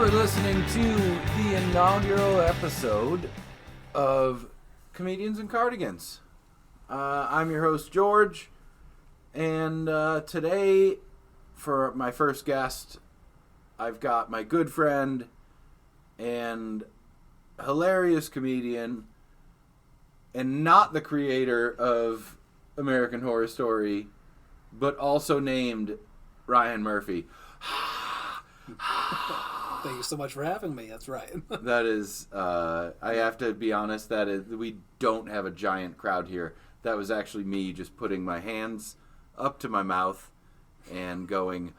are listening to the inaugural episode of Comedians and Cardigans. I'm your host, George, and today, for my first guest, I've got my good friend and hilarious comedian, and not the creator of American Horror Story, but also named Ryan Murphy. Thank you so much for having me. That's right. That is, I have to be honest, that is, we don't have a giant crowd here. That was actually me just putting my hands up to my mouth and going,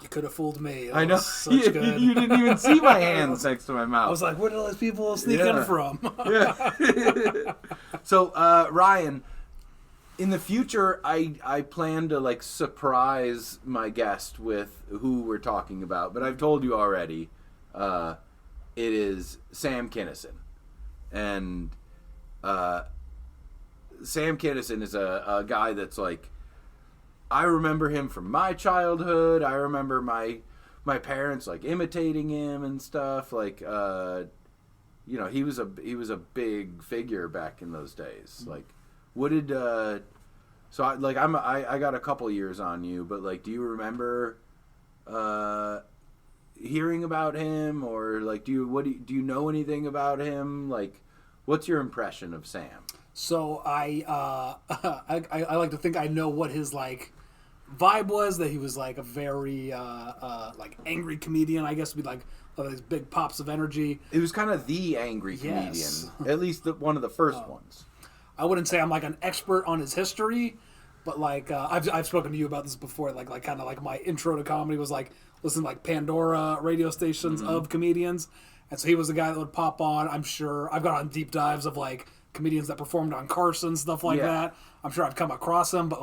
You could have fooled me. I know. Such good. You didn't even see my hands next to my mouth. I was like, where did all these people sneak in from? Yeah. So, Ryan, in the future, I plan to surprise my guest with who we're talking about, but I've told you already. It is Sam Kinison, and Sam Kinison is a guy that's I remember him from my childhood. I remember my parents imitating him and stuff. He was a big figure back in those days. What did I got a couple years on you, but do you remember hearing about him, or do you know anything about him? What's your impression of Sam? So I like to think I know what his vibe was, that he was a very angry comedian, I guess, would be these big pops of energy. It was kind of the angry comedian, yes. At least one of the first ones. I wouldn't say I'm an expert on his history, but I've spoken to you about this before. My intro to comedy was listening to Pandora radio stations of comedians, and so he was the guy that would pop on. I'm sure I've gone on deep dives of comedians that performed on Carson, stuff like that. I'm sure I've come across him, but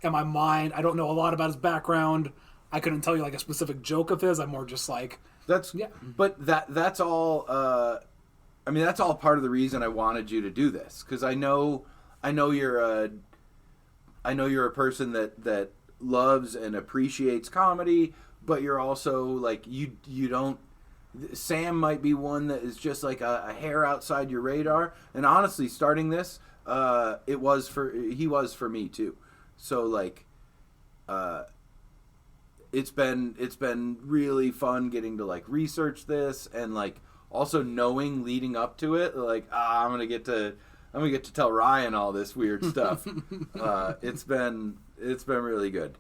in my mind, I don't know a lot about his background. I couldn't tell you a specific joke of his. I'm more just that's yeah. But that's all. That's all part of the reason I wanted you to do this, because I know you're a person that loves and appreciates comedy, but you're also you don't. Sam might be one that is just a hair outside your radar, and honestly, starting this, he was for me too. So it's been really fun getting to research this, and also knowing leading up to it, I'm gonna get to tell Ryan all this weird stuff. It's been really good.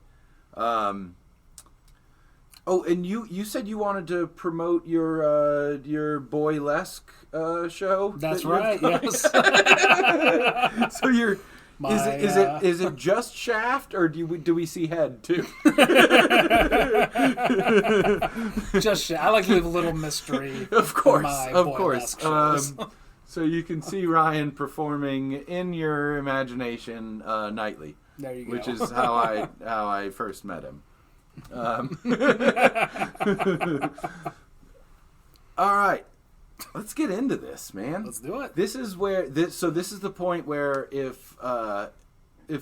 Oh, and you said you wanted to promote your Boylesque show. That's right. Yes. So is it just Shaft, or do we see head too? Just Shaft. I like to leave a little mystery. Of course. So you can see Ryan performing in your imagination nightly. There you go. Which is how I first met him. All right, let's get into this, man. Let's do it. This is the point where if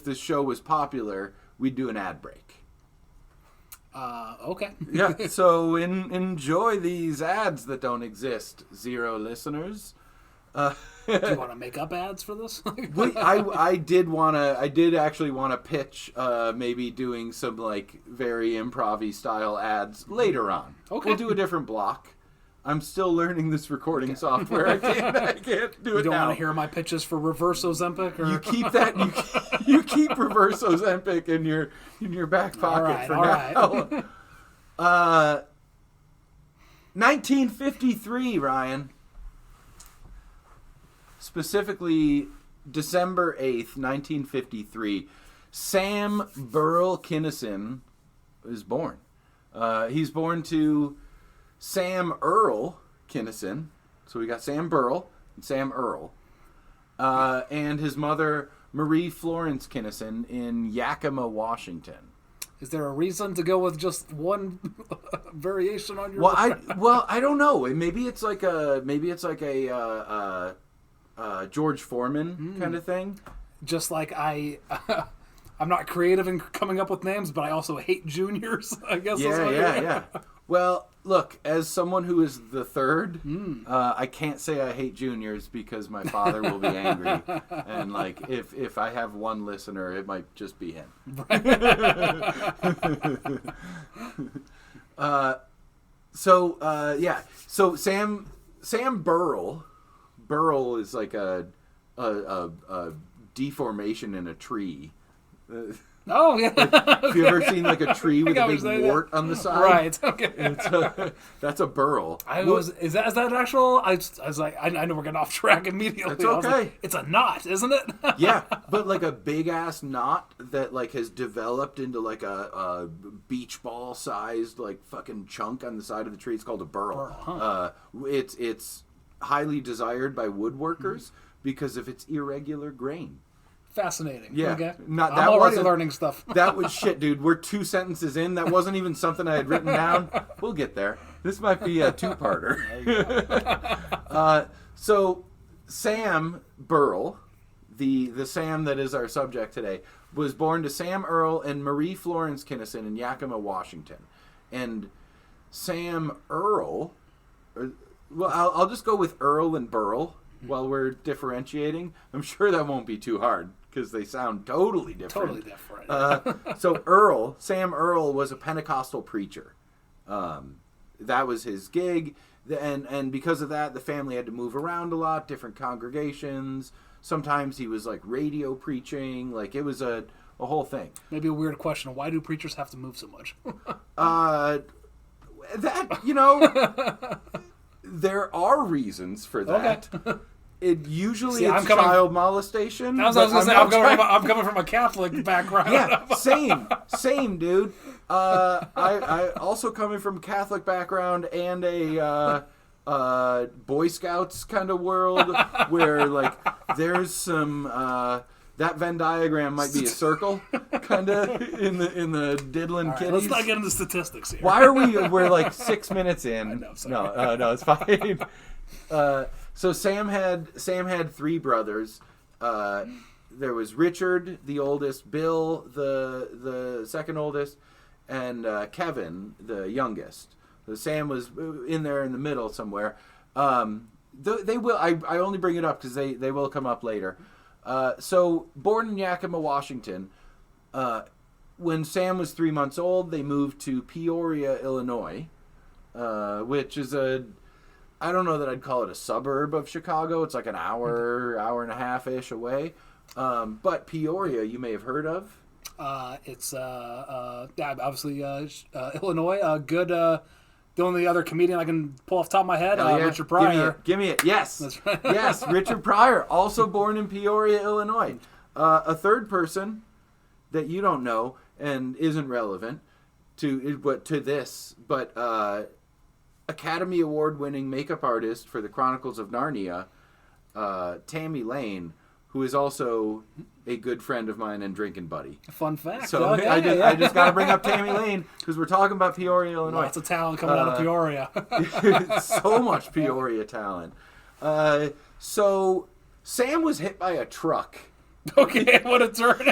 this show was popular, we'd do an ad break. Okay. Yeah. So enjoy these ads that don't exist, 0 listeners. Do you want to make up ads for this? I did actually want to pitch maybe doing some very improv-y style ads later on. Okay. We'll do a different block. I'm still learning this recording software. I can't do it now. You don't want to hear my pitches for reverse Ozempic? Or? You keep that. You keep reverse Ozempic in your back pocket for now. Right. 1953, Ryan. Specifically, December 8th, 1953, Sam Burrell Kinison is born. He's born to Sam Earl Kinison. So we got Sam Burrell and Sam Earl. And his mother, Marie Florence Kinison, in Yakima, Washington. Is there a reason to go with just one variation on your? I don't know. Maybe it's like a George Foreman kind of thing. Just like I'm not creative in coming up with names, but I also hate juniors, I guess. Yeah. Well, look, as someone who is the third, I can't say I hate juniors because my father will be angry. And, like, if I have one listener, it might just be him. So Sam Burrell is like a deformation in a tree. Oh, yeah. Have you ever seen like a tree with a big wart on the side? Right. Okay. That's a burl. Is that actual? I was like, I know we're getting off track immediately. It's okay. Like, it's a knot, isn't it? Yeah, but like a big ass knot that like has developed into like a beach ball sized like fucking chunk on the side of the tree. It's called a burl. Huh. It's highly desired by woodworkers because of its irregular grain. Fascinating. Yeah. Okay. I'm already learning stuff. That was shit, dude. We're 2 sentences in. That wasn't even something I had written down. We'll get there. This might be a two-parter. So Sam Burrell, the Sam that is our subject today, was born to Sam Earl and Marie Florence Kinison in Yakima, Washington. And Sam Earl, well, I'll just go with Earl and Burrell while we're differentiating. I'm sure that won't be too hard because they sound totally different. Totally different. So Sam Earl was a Pentecostal preacher. That was his gig. And because of that, the family had to move around a lot, different congregations. Sometimes he was like radio preaching. Like it was a whole thing. Maybe a weird question. Why do preachers have to move so much? There are reasons for that. Okay. It usually it's child molestation. That's what I was going to say. I'm coming from a Catholic background. Yeah, same, dude. I also coming from a Catholic background and a Boy Scouts kind of world where like there's some. That Venn diagram might be a circle, kind of in the diddling kiddies. Let's not get into statistics here. Why are we're like 6 minutes in? No, it's fine. So Sam had 3 brothers. There was Richard, the oldest, Bill, the second oldest, and Kevin, the youngest. So Sam was in there in the middle somewhere. They will. I only bring it up because they will come up later. So, born in Yakima, Washington, when Sam was 3 months old, they moved to Peoria, Illinois, which is I don't know that I'd call it a suburb of Chicago. It's like an hour and a half-ish away. But Peoria, you may have heard of. It's obviously Illinois. Good. The only other comedian I can pull off the top of my head, Richard Pryor. Give me it. Yes. That's right. Yes, Richard Pryor, also born in Peoria, Illinois. A third person that you don't know and isn't relevant to this, but Academy Award-winning makeup artist for the Chronicles of Narnia, Tammy Lane, who is also a good friend of mine and drinking buddy. Fun fact. So I just got to bring up Tammy Lane because we're talking about Peoria, Illinois. Lots of talent coming out of Peoria. So much Peoria talent. So Sam was hit by a truck. Okay, what a turn.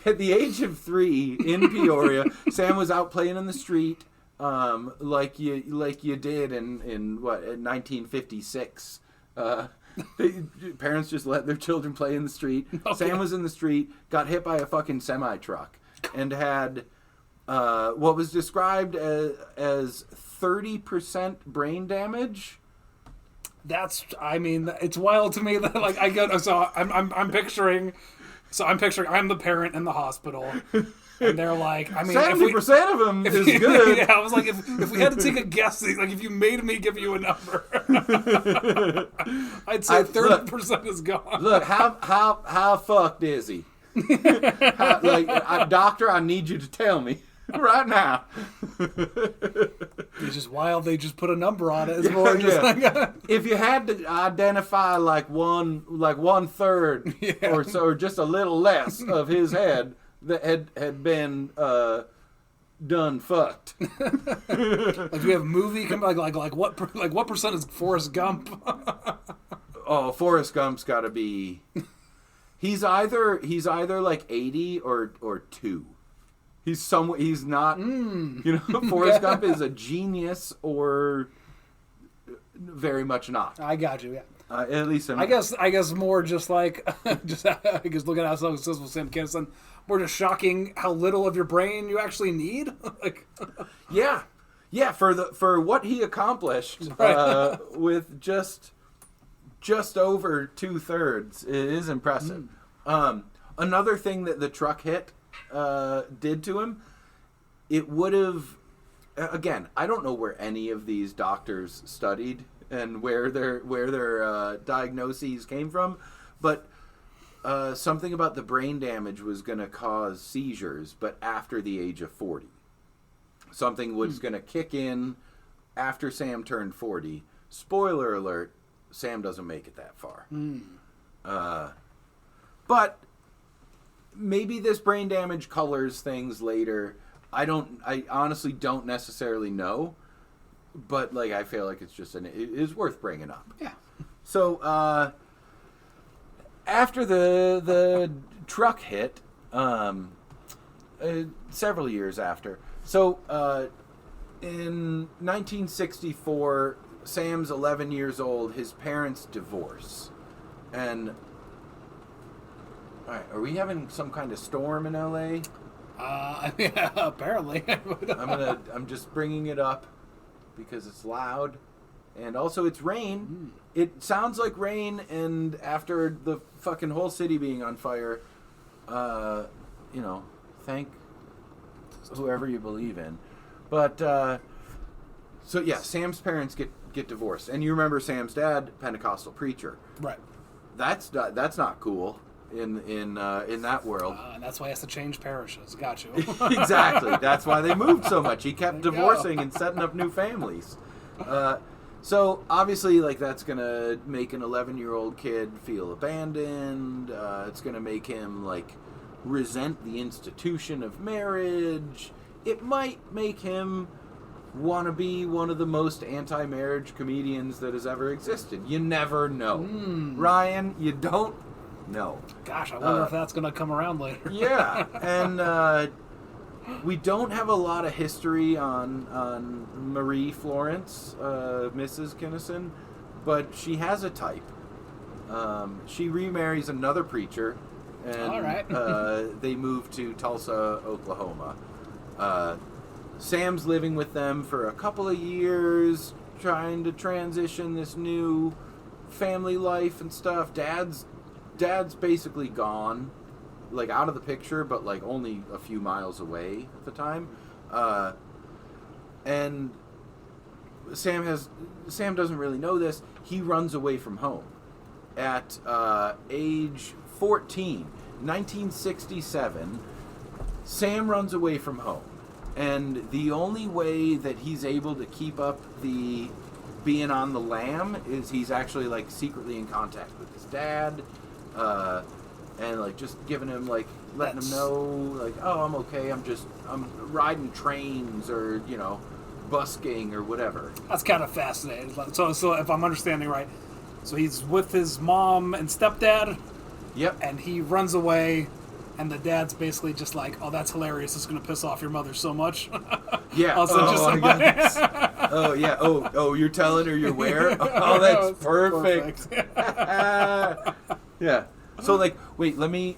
At the age of 3 in Peoria, Sam was out playing in the street like you did in 1956. Parents just let their children play in the street. Okay. Sam was in the street, got hit by a fucking semi-truck, and had what was described as 30% brain damage. It's wild to me that like I'm picturing I'm the parent in the hospital. And they're like, 70% of them is good. Yeah, I was like, if we had to take a guess, like if you made me give you a number, I'd say 30% is gone. Look, how fucked is he? Doctor, I need you to tell me right now. It's just wild. They just put a number on it. It's more just like if you had to identify like one third or so, or just a little less of his head that had been done fucked. Like we have a movie coming like what percent is Forrest Gump? Oh, Forrest Gump's got to be. He's either like 80 or 2. He's not, Forrest Gump is a genius or very much not. I got you, yeah. At least I guess more just like, I guess looking at how successful Sam Kinison, more just shocking how little of your brain you actually need. Yeah. For what he accomplished with just over 2/3, it is impressive. Another thing that the truck hit did to him, it would have. Again, I don't know where any of these doctors studied and where their diagnoses came from, but something about the brain damage was going to cause seizures, but after the age of 40. Something was going to kick in after Sam turned 40. Spoiler alert, Sam doesn't make it that far. But maybe this brain damage colors things later. I honestly don't necessarily know, but like I feel like it's just it is worth bringing up. Yeah. So after the truck hit, several years after, so in 1964, Sam's 11 years old. His parents divorce, and all right, are we having some kind of storm in LA? Yeah, apparently. I'm just bringing it up because it's loud, and also it's rain. It sounds like rain, and after the fucking whole city being on fire, thank whoever you believe in. But so yeah, Sam's parents get divorced, and you remember Sam's dad, Pentecostal preacher. Right. That's not cool. In that world, and that's why he has to change parishes. Got you. Exactly. That's why they moved so much. He kept divorcing and setting up new families. So obviously, like, that's gonna make an 11-year-old kid feel abandoned. It's gonna make him like resent the institution of marriage. It might make him want to be one of the most anti-marriage comedians that has ever existed. You never know, Ryan. You don't. No. Gosh, I wonder if that's going to come around later. Yeah, and we don't have a lot of history on Marie Florence, Mrs. Kinison, but she has a type. She remarries another preacher, and all right. They move to Tulsa, Oklahoma. Sam's living with them for a couple of years, trying to transition this new family life and stuff. Dad's basically gone, like out of the picture, but like only a few miles away at the time. And Sam doesn't really know this. He runs away from home at age 14, 1967. Sam runs away from home, and the only way that he's able to keep up the being on the lam is he's actually like secretly in contact with his dad. And like just giving him like letting him know like, oh, I'm okay, I'm riding trains or busking or whatever. That's kind of fascinating. So if I'm understanding right, so he's with his mom and stepdad. Yep. And he runs away, and the dad's basically just like, oh, that's hilarious. It's going to piss off your mother so much. Yeah. Oh, yeah. Oh, you're telling her you're where? Oh, that's perfect. Yeah. So, like, wait, let me,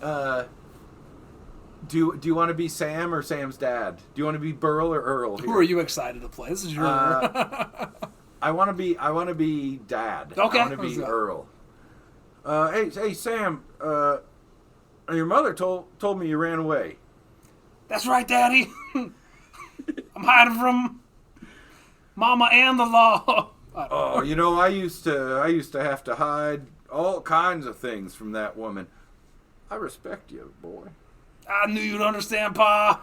do you want to be Sam or Sam's dad? Do you want to be Burl or Earl here? Who are you excited to play? This is your... I want to be dad. Okay. I want to be Earl. Hey, Sam, your mother told me you ran away. That's right, Daddy. I'm hiding from Mama and the law. Oh, I used to have to hide all kinds of things from that woman. I respect you, boy. I knew you'd understand, Pa.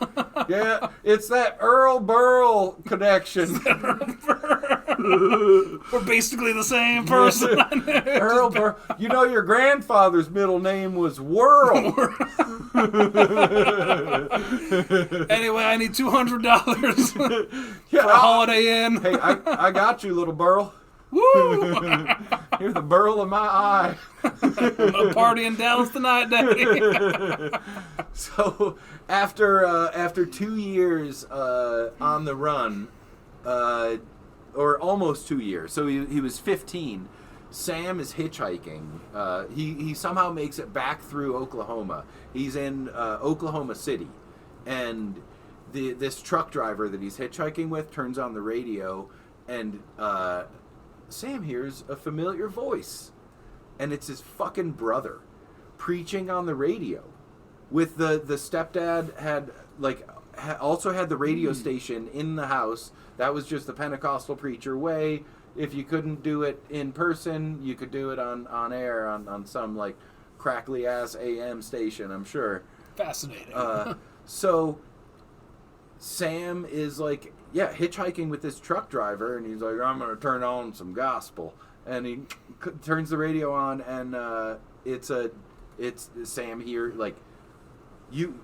Yeah, it's that Earl Burl connection. We're basically the same person. Earl Burl. Your grandfather's middle name was Whirl. Anyway, I need $200 for a Holiday Inn. Hey, I got you, little Burl. Woo! You're the Burl of my eye. I'm a party in Dallas tonight, Daddy. So after 2 years on the run, or almost 2 years, so he was 15. Sam is hitchhiking. He somehow makes it back through Oklahoma. He's in Oklahoma City, and this truck driver that he's hitchhiking with turns on the radio, and Sam hears a familiar voice, and it's his fucking brother preaching on the radio. With the stepdad had also had the radio station in the house. That was just the Pentecostal preacher way. If you couldn't do it in person, you could do it on air on some like crackly ass AM station, I'm sure. Fascinating. So Sam is like, hitchhiking with this truck driver, and he's like, I'm gonna turn on some gospel, and he turns the radio on, and it's Sam here, like, you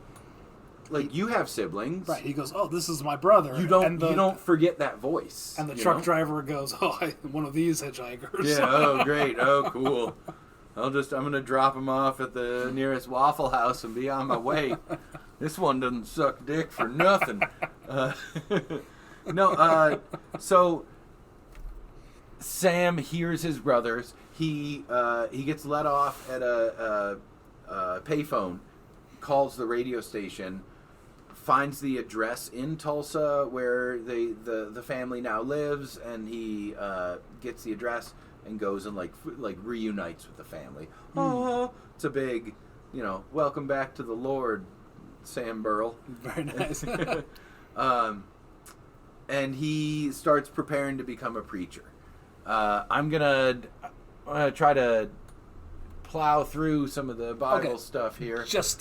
have siblings, right? He goes, "Oh, this is my brother." You don't forget that voice. And the truck driver goes, "Oh, one of these hitchhikers." Yeah. Oh, great. Oh, cool. I'm gonna drop him off at the nearest Waffle House and be on my way. This one doesn't suck dick for nothing. So Sam hears his brothers. He gets let off at a payphone, calls the radio station, finds the address in Tulsa where the family now lives, and he gets the address and goes and like reunites with the family. Oh, it's a big, welcome back to the Lord, Sam Burrell. Very nice. And he starts preparing to become a preacher. I'm gonna try to plow through some of the Bible stuff here. Just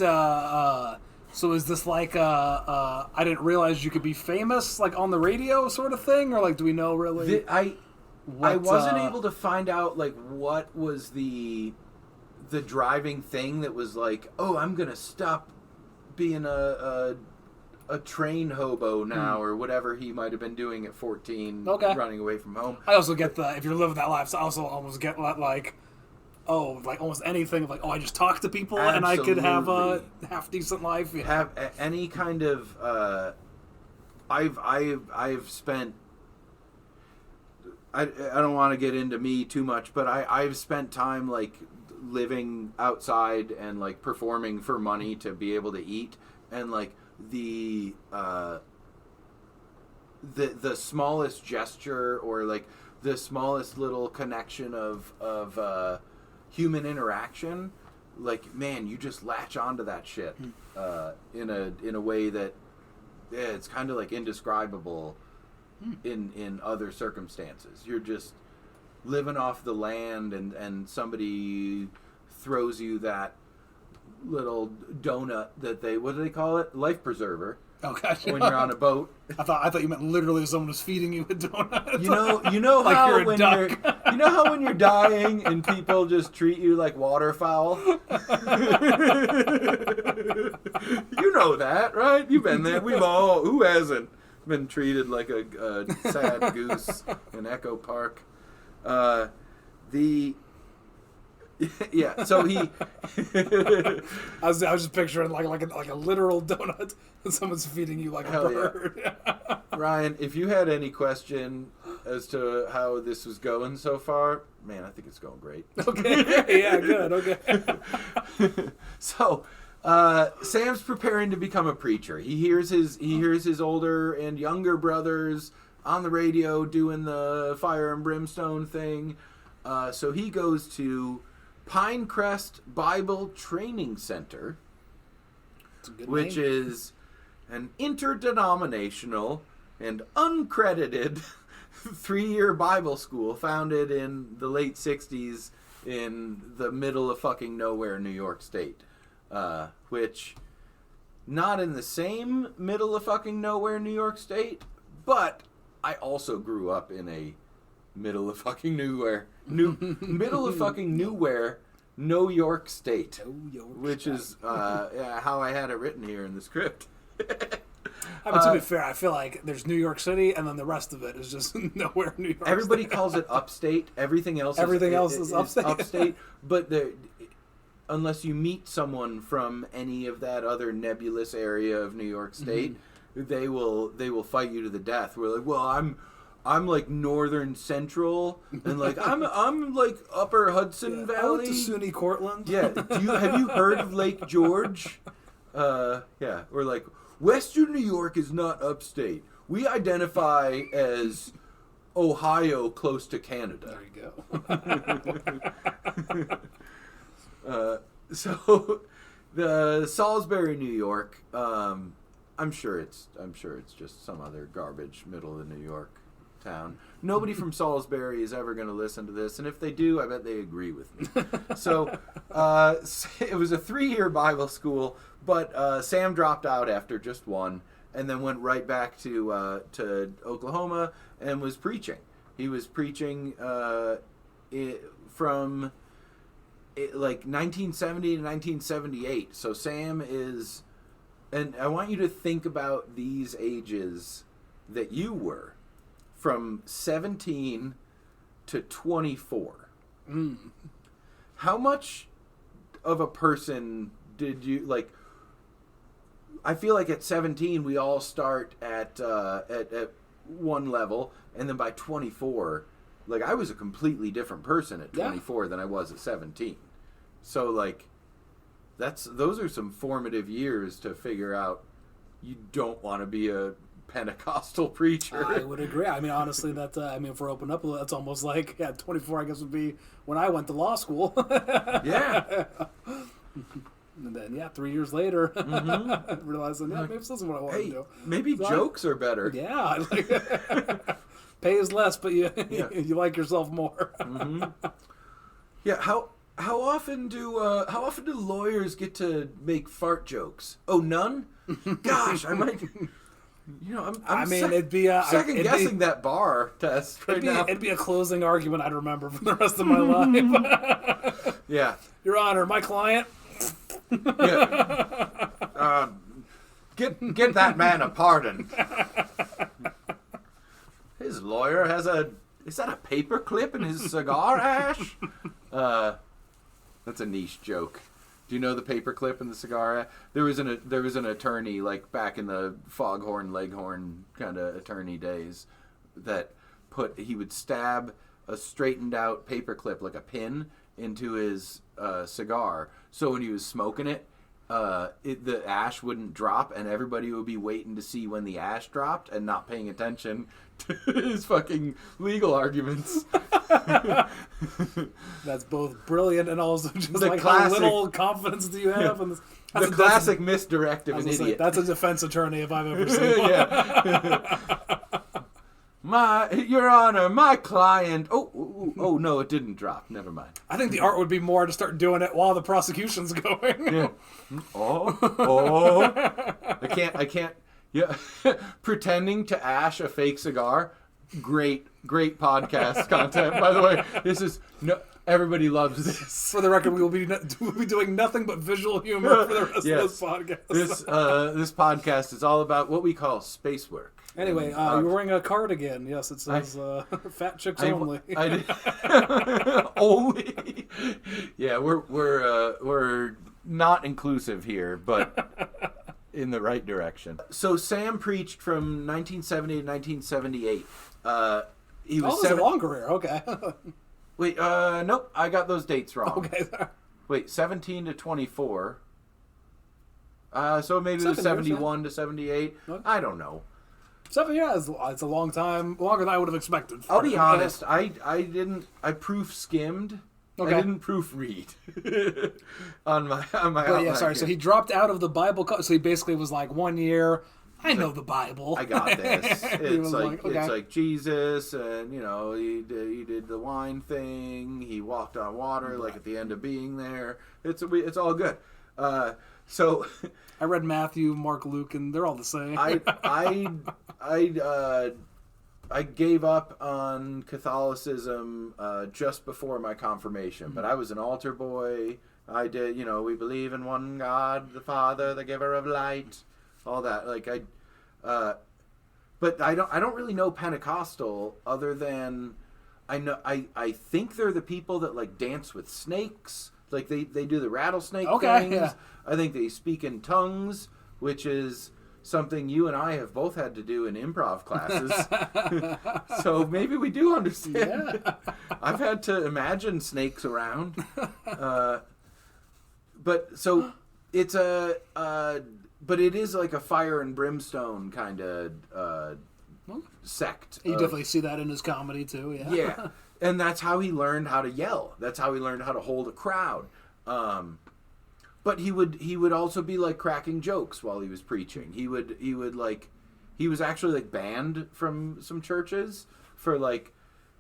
so is this like I didn't realize you could be famous like on the radio sort of thing, or like do we know really? I wasn't able to find out like what was the driving thing that was like, oh, I'm gonna stop being a train hobo now, or whatever he might have been doing at 14, running away from home. I also get if you're living that life, so I also almost get like, oh, like almost anything, like, oh, I just talk to people. Absolutely. And I could have a half decent life. Yeah. Have any kind of I've spent, I don't want to get into me too much, but I've spent time like living outside and like performing for money to be able to eat, and like the smallest gesture, or like the smallest little connection of human interaction, like, man, you just latch onto that shit in a way that it's kind of like indescribable in other circumstances. You're just living off the land, and somebody throws you that little donut that what do they call it? Life preserver. Oh gosh! When you're on a boat. I thought you meant literally someone was feeding you a donut. You know like how you're a when duck. you know how when you're dying and people just treat you like waterfowl. You know that, right? You've been there. Who hasn't been treated like a sad goose in Echo Park? Yeah, so he. I was just picturing like a literal donut, and someo's feeding you like a bird. Yeah. Ryan, if you had any question as to how this was going so far, man, I think it's going great. Okay, yeah, good. Okay. So, Sam's preparing to become a preacher. He hears his older and younger brothers on the radio doing the fire and brimstone thing. So he goes to Pinecrest Bible Training Center, which is an interdenominational and uncredited 3-year Bible school founded in the late 60s in the middle of fucking nowhere, New York State. Which, not in the same middle of fucking nowhere, New York State, but I also grew up in a middle of fucking nowhere, middle of fucking nowhere, New York State, which is how I had it written here in the script. I mean, to be fair, I feel like there's New York City, and then the rest of it is just nowhere New York. Everybody calls it upstate. Everything else is upstate. But unless you meet someone from any of that other nebulous area of New York State, they will fight you to the death. We're like, well, I'm like northern central, and like I'm like upper Hudson Valley. I went to SUNY Cortland. Yeah. Have you heard of Lake George? Yeah. Or like Western New York is not upstate. We identify as Ohio close to Canada. There you go. So the Salisbury, New York. I'm sure it's just some other garbage middle of New York town. Nobody from Salisbury is ever going to listen to this, and if they do, I bet they agree with me. So it was a 3-year Bible school, but Sam dropped out after just one, and then went right back to Oklahoma and was preaching. He was preaching from like 1970 to 1978. So Sam is, and I want you to think about these ages that you were, from 17 to 24. How much of a person did you, like, I feel like at 17 we all start at one level, and then by 24, like, I was a completely different person at 24 than I was at 17. So like those are some formative years to figure out you don't want to be a Pentecostal preacher. I would agree. I mean, honestly, that if we're open up, that's almost like 24. I guess would be when I went to law school. Yeah. And then 3 years later, realizing maybe this isn't what I want to do. Maybe so jokes are better. Yeah. Pay is less, but you like yourself more. Yeah. How often do lawyers get to make fart jokes? Oh, none. Gosh, I might. It'd be second guessing that bar test right now. It'd be a closing argument I'd remember for the rest of my life. Yeah, Your Honor, my client. Yeah. Get that man a pardon. His lawyer has is that a paper clip in his cigar ash? That's a niche joke. Do you know the paperclip and the cigar? There was an attorney, like back in the Foghorn Leghorn kind of attorney days, that he would stab a straightened out paperclip, like a pin, into his cigar. So when he was smoking it, the ash wouldn't drop, and everybody would be waiting to see when the ash dropped and not paying attention to his fucking legal arguments. That's both brilliant and also just the like classic, how little confidence do you have in this? The classic misdirect of an idiot. That's a defense attorney if I've ever seen one. Yeah. Your Honor, my client. Oh, no, it didn't drop. Never mind. I think the art would be more to start doing it while the prosecution's going. Yeah. I can't. Yeah. Pretending to ash a fake cigar. Great podcast content, by the way. Everybody loves this. For the record, we'll be doing nothing but visual humor for the rest of this podcast. This podcast is all about what we call space work. Anyway, you're wearing a cardigan. Yes, it says "Fat Chicks Only." Only. Yeah, we're not inclusive here, but in the right direction. So Sam preached from 1970 to 1978. He was a long career. Okay. Wait, nope, I got those dates wrong. Okay. Wait, 17 to 24. So maybe it was 71 to 78. Okay. I don't know. 7 years, it's a long time, longer than I would have expected. I'll be honest, I proof skimmed. Okay. I didn't proofread on my sorry. So he dropped out of the Bible. So he basically was like 1 year. I know the Bible. I got this. It's like Jesus, and he did the wine thing. He walked on water, like at the end of being there. It's all good. So I read Matthew, Mark, Luke, and they're all the same. I gave up on Catholicism just before my confirmation, but I was an altar boy. I did, we believe in one God, the Father, the giver of light, all that. But I don't really know Pentecostal other than I think they're the people that like dance with snakes. Like they do the rattlesnake Okay, things. yeah. I think they speak in tongues, which is something you and I have both had to do in improv classes. So maybe we do understand. Yeah. I've had to imagine snakes around. But so it's but it is like a fire and brimstone kind of sect. You definitely see that in his comedy too. Yeah. Yeah, and that's how he learned how to yell. That's how he learned how to hold a crowd. But he would also be like cracking jokes while he was preaching. He was actually like banned from some churches for like,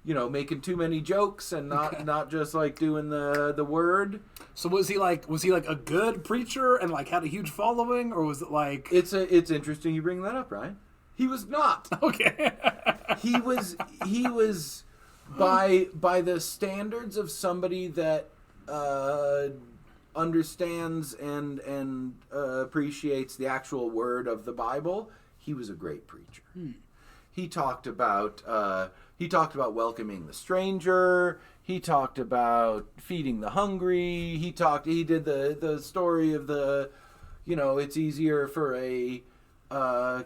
making too many jokes and not just like doing the word. So was he like a good preacher and like had a huge following, or was it like? It's interesting you bring that up, Ryan. He was not. Okay. He was by the standards of somebody that understands and appreciates the actual word of the Bible. He was a great preacher. He talked about welcoming the stranger. He talked about feeding the hungry. He did the story of it's easier for a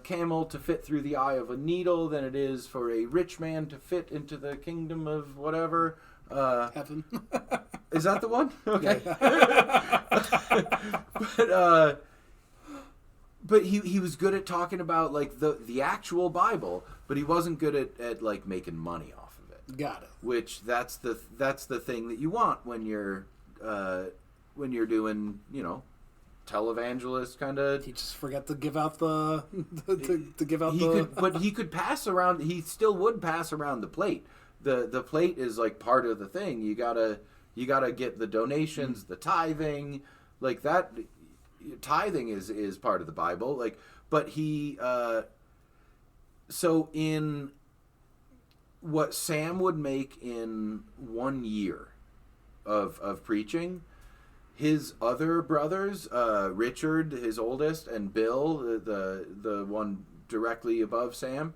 camel to fit through the eye of a needle than it is for a rich man to fit into the kingdom of whatever. Heaven. Is that the one? Okay. But he was good at talking about like the actual Bible, but he wasn't good at like making money off of it. Got it. Which that's the thing that you want when you're doing televangelist kind of. He just forgot to give out the But he could pass around. He still would pass around the plate. The plate is like part of the thing. You gotta get the donations, the tithing, like that. Tithing is part of the Bible. Like, but he. So in what Sam would make in 1 year of preaching, his other brothers, Richard, his oldest, and Bill, the one directly above Sam,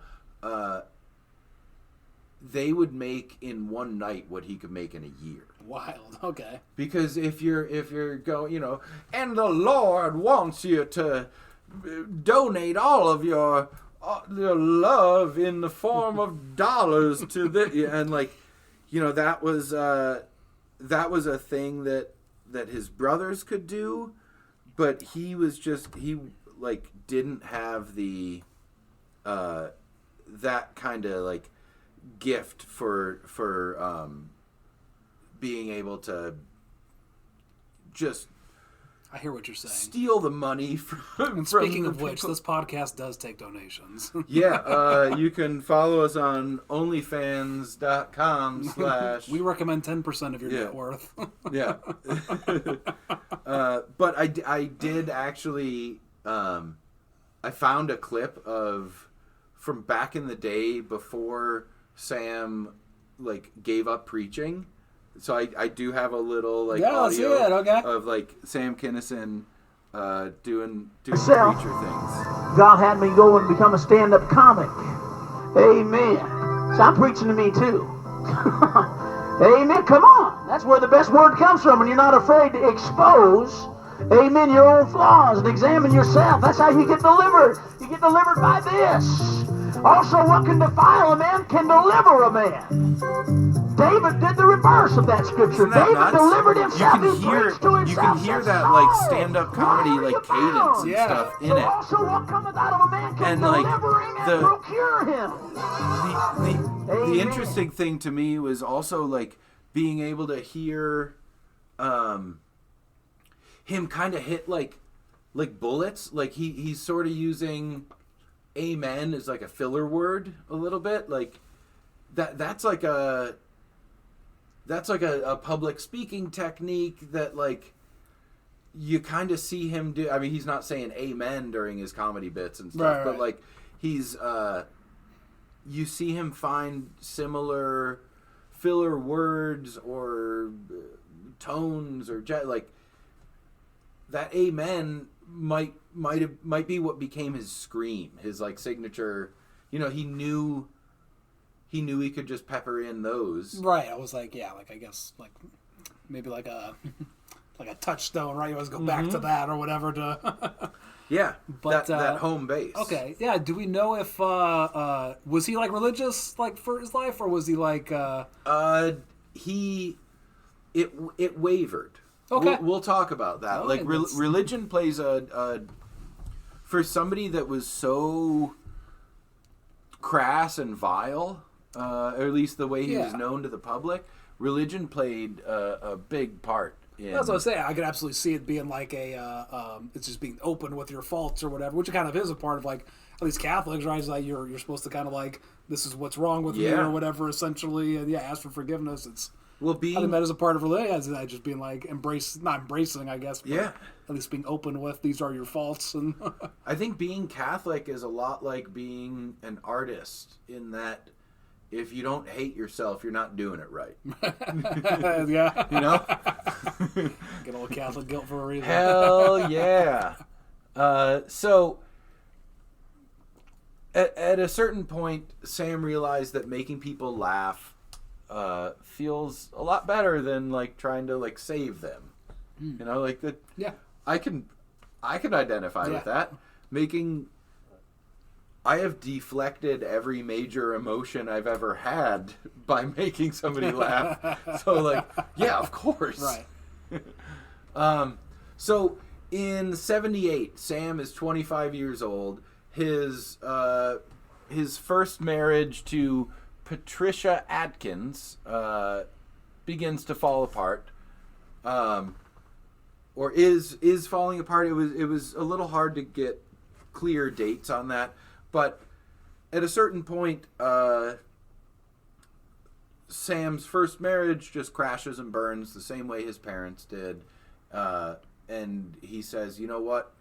they would make in one night what he could make in a year. Wild. Okay. Because if you're going, and the Lord wants you to donate all of your love in the form of dollars to the, and like, that was a thing that his brothers could do, but he didn't have the that kind of like gift for being able to just I hear what you're saying. Steal the money from. And speaking of which, this podcast does take donations. Yeah, you can follow us on onlyfans.com/ We recommend 10% of your net worth. Yeah. But I did actually. I found a clip from back in the day before Sam gave up preaching. So I do have a little audio of Sam Kinison doing preacher things. God had me go and become a stand-up comic. Amen. So I'm preaching to me too. Amen. Come on. That's where the best word comes from, and you're not afraid to expose, amen, your own flaws and examine yourself. That's how you get delivered. You get delivered by this. Also, what can defile a man can deliver a man. David did the reverse of that scripture. David nuts? delivered himself. You can hear that stand-up comedy cadence and stuff in it. Also, what cometh out of a man can deliver him and procure him. The interesting thing to me was also being able to hear him kind of hit like bullets. He's sort of using amen as a filler word a little bit. That's a public speaking technique that you kind of see him do. I mean, he's not saying amen during his comedy bits and stuff, right. But he's you see him find similar filler words or tones or that amen might be what became his scream, his signature. He knew he could just pepper in those. Right. I was I guess maybe a touchstone, right? You always go back to that or whatever to. Yeah, But, that home base. Okay, yeah. Do we know if was he like religious like for his life, or was he like? It wavered. Okay. We'll talk about that. Okay, Religion plays a for somebody that was so crass and vile, or at least the way he was known to the public. Religion played a big part. That's what I was saying. I could absolutely see it being like it's just being open with your faults or whatever, which kind of is a part of like at least Catholics, right? It's like you're supposed to kind of like this is what's wrong with me or whatever, essentially, and ask for forgiveness. It's I think that is a part of religion. Is that just being like not embracing, I guess. But at least being open with these are your faults, and I think being Catholic is a lot like being an artist in that. If you don't hate yourself, you're not doing it right. Yeah. You know? Get a little Catholic guilt for a reason. Hell yeah. So, at a certain point, Sam realized that making people laugh feels a lot better than, like, trying to, like, save them. You know, like, Yeah. I can identify with that. I have deflected every major emotion I've ever had by making somebody laugh. So, like, yeah, of course. Right. So, in 1978, Sam is 25 years old. His first marriage to Patricia Atkins begins to fall apart. Or is falling apart. It was a little hard to get clear dates on that. But at a certain point, Sam's first marriage just crashes and burns the same way his parents did. And he says, you know what?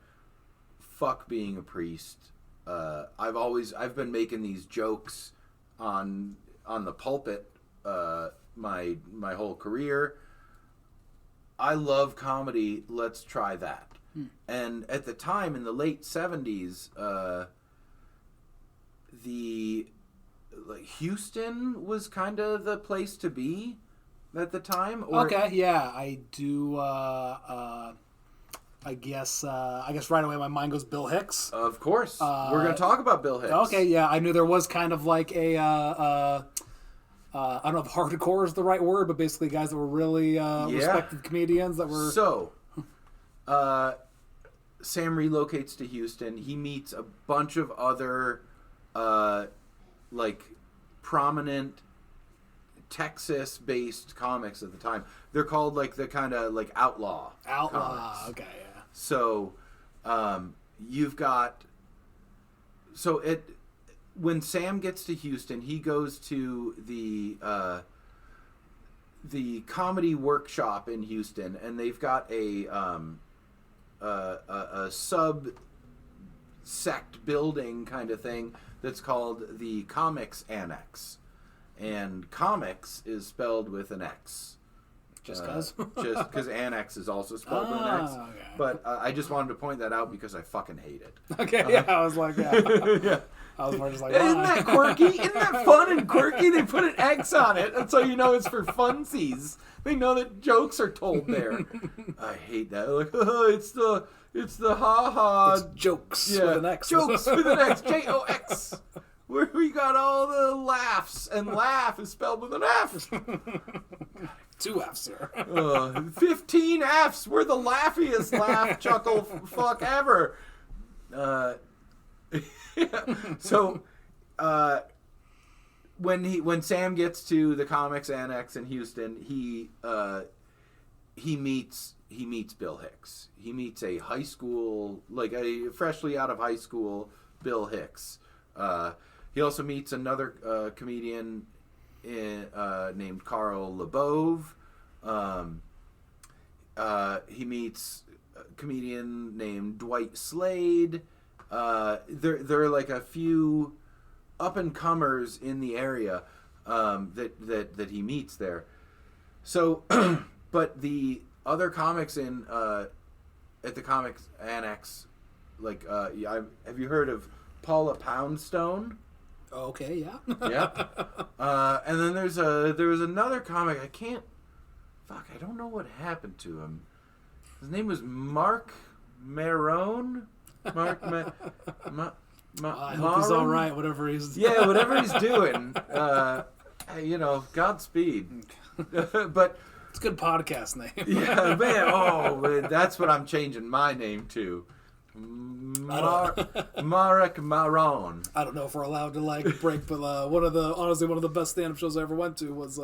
Fuck being a priest. I've been making these jokes on the pulpit my whole career. I love comedy. Let's try that. And at the time, in the late 70s, Houston was kind of the place to be at the time. Okay, yeah, I do. I guess right away my mind goes Bill Hicks. Of course, we're going to talk about Bill Hicks. Okay, yeah, I knew there was kind of like a I don't know if hardcore is the right word, but basically guys that were really respected comedians that were. So, Sam relocates to Houston. He meets a bunch of other like prominent Texas-based comics at the time. They're called like the kind of like outlaw comics. Okay, yeah. So you've got when Sam gets to Houston, he goes to the comedy workshop in Houston, and they've got a sub sect building kind of thing that's called the Comics Annex, and comics is spelled with an X. Just because? Just because annex is also spelled with an X. Okay. But I just wanted to point that out because I fucking hate it. Okay, yeah, I was like, yeah. Yeah. I was more just like, Isn't that quirky? Isn't that fun and quirky? They put an X on it, and so you know it's for funsies. They know that jokes are told there. I hate that. Like, it's the ha-ha. It's jokes with an X. Jokes with an X. J-O-X. Where we got all the laughs, and laugh is spelled with an F. 2 F's here. 15 F's. We're the laughiest laugh chuckle fuck ever. So, when Sam gets to the Comics Annex in Houston, he meets Bill Hicks. He meets a high school, like a freshly out of high school Bill Hicks. He also meets another comedian named Carl LeBove. He meets a comedian named Dwight Slade. There are like a few up and comers in the area that he meets there. So, but the other comics at the Comics Annex, like have you heard of Paula Poundstone? Okay, yeah. Yeah. And then there was another comic. I don't know what happened to him. His name was Mark Marone. Mark I hope he's all right, whatever he's... Yeah, whatever he's doing. Godspeed. But it's a good podcast name. yeah, man. Oh, that's what I'm changing my name to. Marek Maron. I don't know if we're allowed to break, but one of the best stand-up shows I ever went to was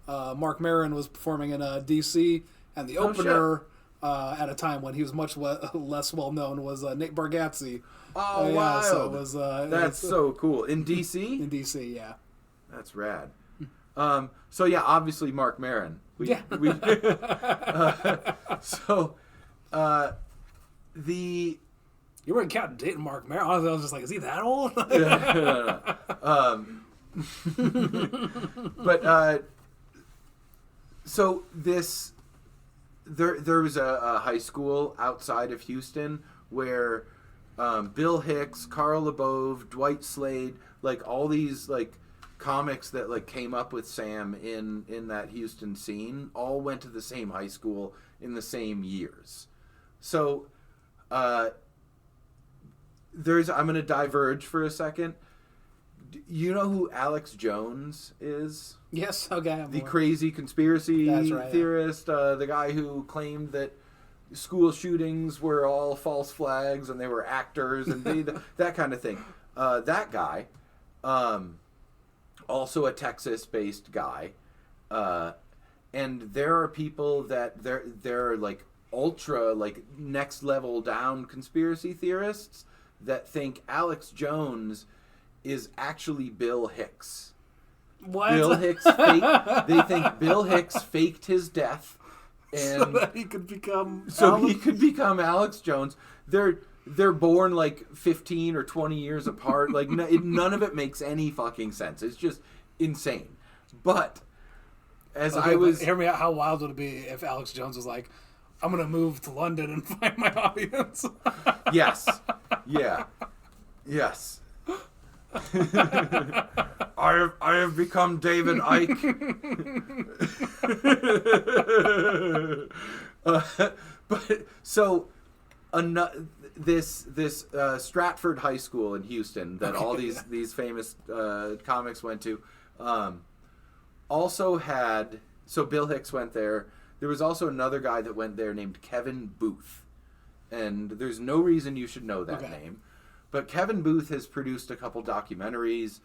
Mark Maron was performing in DC, and the opener at a time when he was much less well known was Nate Bargatze. Oh wow! So it was that's so cool in DC. In DC, yeah. That's rad. So yeah, obviously Mark Maron. You weren't counting dating Mark Maron. I was just like, is he that old? But so there was a high school outside of Houston where Bill Hicks, Carl LeBove, Dwight Slade, all these comics that came up with Sam in that Houston scene all went to the same high school in the same years. So I'm going to diverge for a second. You know who Alex Jones is? Yes, okay. The crazy conspiracy theorist, the guy who claimed that school shootings were all false flags and they were actors and that kind of thing. That guy, also a Texas-based guy, and there are people that they're ultra next level down conspiracy theorists that think Alex Jones is actually Bill Hicks. What? Bill Hicks they think Bill Hicks faked his death and so that he could become Alex Jones. They're born 15 or 20 years apart. None of it makes any fucking sense. It's just insane. But hear me out. How wild would it be if Alex Jones was like, I'm going to move to London and find my audience? Yes. Yeah. Yes. I have become David Icke. But so this Stratford High School in Houston that all these famous comics went to also had, so Bill Hicks went there. There was also another guy that went there named Kevin Booth, and there's no reason you should know that name. But Kevin Booth has produced a couple documentaries,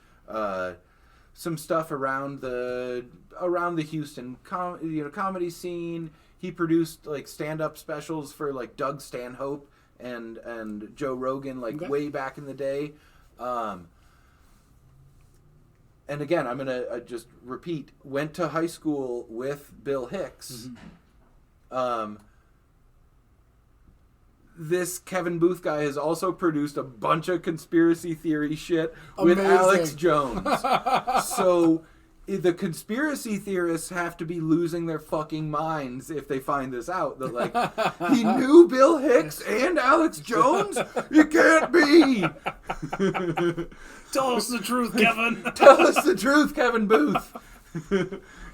some stuff around the Houston comedy scene. He produced stand-up specials for Doug Stanhope and Joe Rogan way back in the day. And again, I'm gonna just repeat. Went to high school with Bill Hicks. Mm-hmm. This Kevin Booth guy has also produced a bunch of conspiracy theory shit with Alex Jones. So the conspiracy theorists have to be losing their fucking minds if they find this out. That he knew Bill Hicks and Alex Jones? It can't be! Tell us the truth, Kevin. Tell us the truth, Kevin Booth.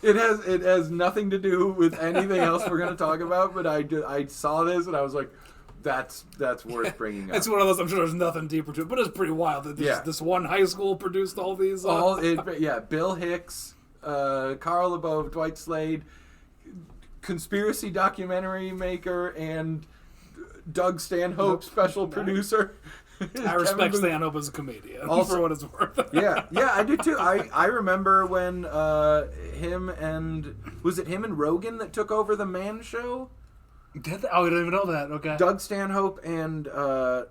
It has nothing to do with anything else we're going to talk about, but I saw this and I was like, that's worth bringing up. It's one of those, I'm sure there's nothing deeper to it, but it's pretty wild that this one high school produced all these. Bill Hicks, Carl LeBove, Dwight Slade, conspiracy documentary maker, and Doug Stanhope, special producer. I respect Stanhope as a comedian, also, for what it's worth. yeah, I do too. I remember when him and Rogan that took over the Man Show? Did they? Oh, I didn't even know that. Okay. Doug Stanhope and I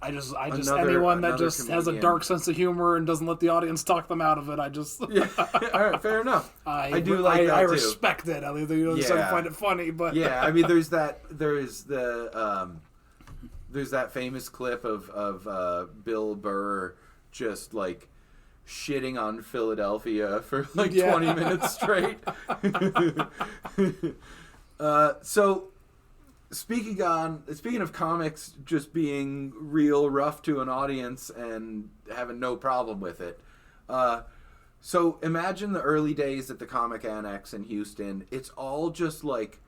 just anyone that just comedian. Has a dark sense of humor and doesn't let the audience talk them out of it. Yeah. All right, fair enough. I respect it. At least I find it funny, but yeah, I mean, there's that famous clip of Bill Burr just shitting on Philadelphia for 20 minutes straight. So. Speaking of comics just being real rough to an audience and having no problem with it, so imagine the early days at the Comic Annex in Houston. It's all just like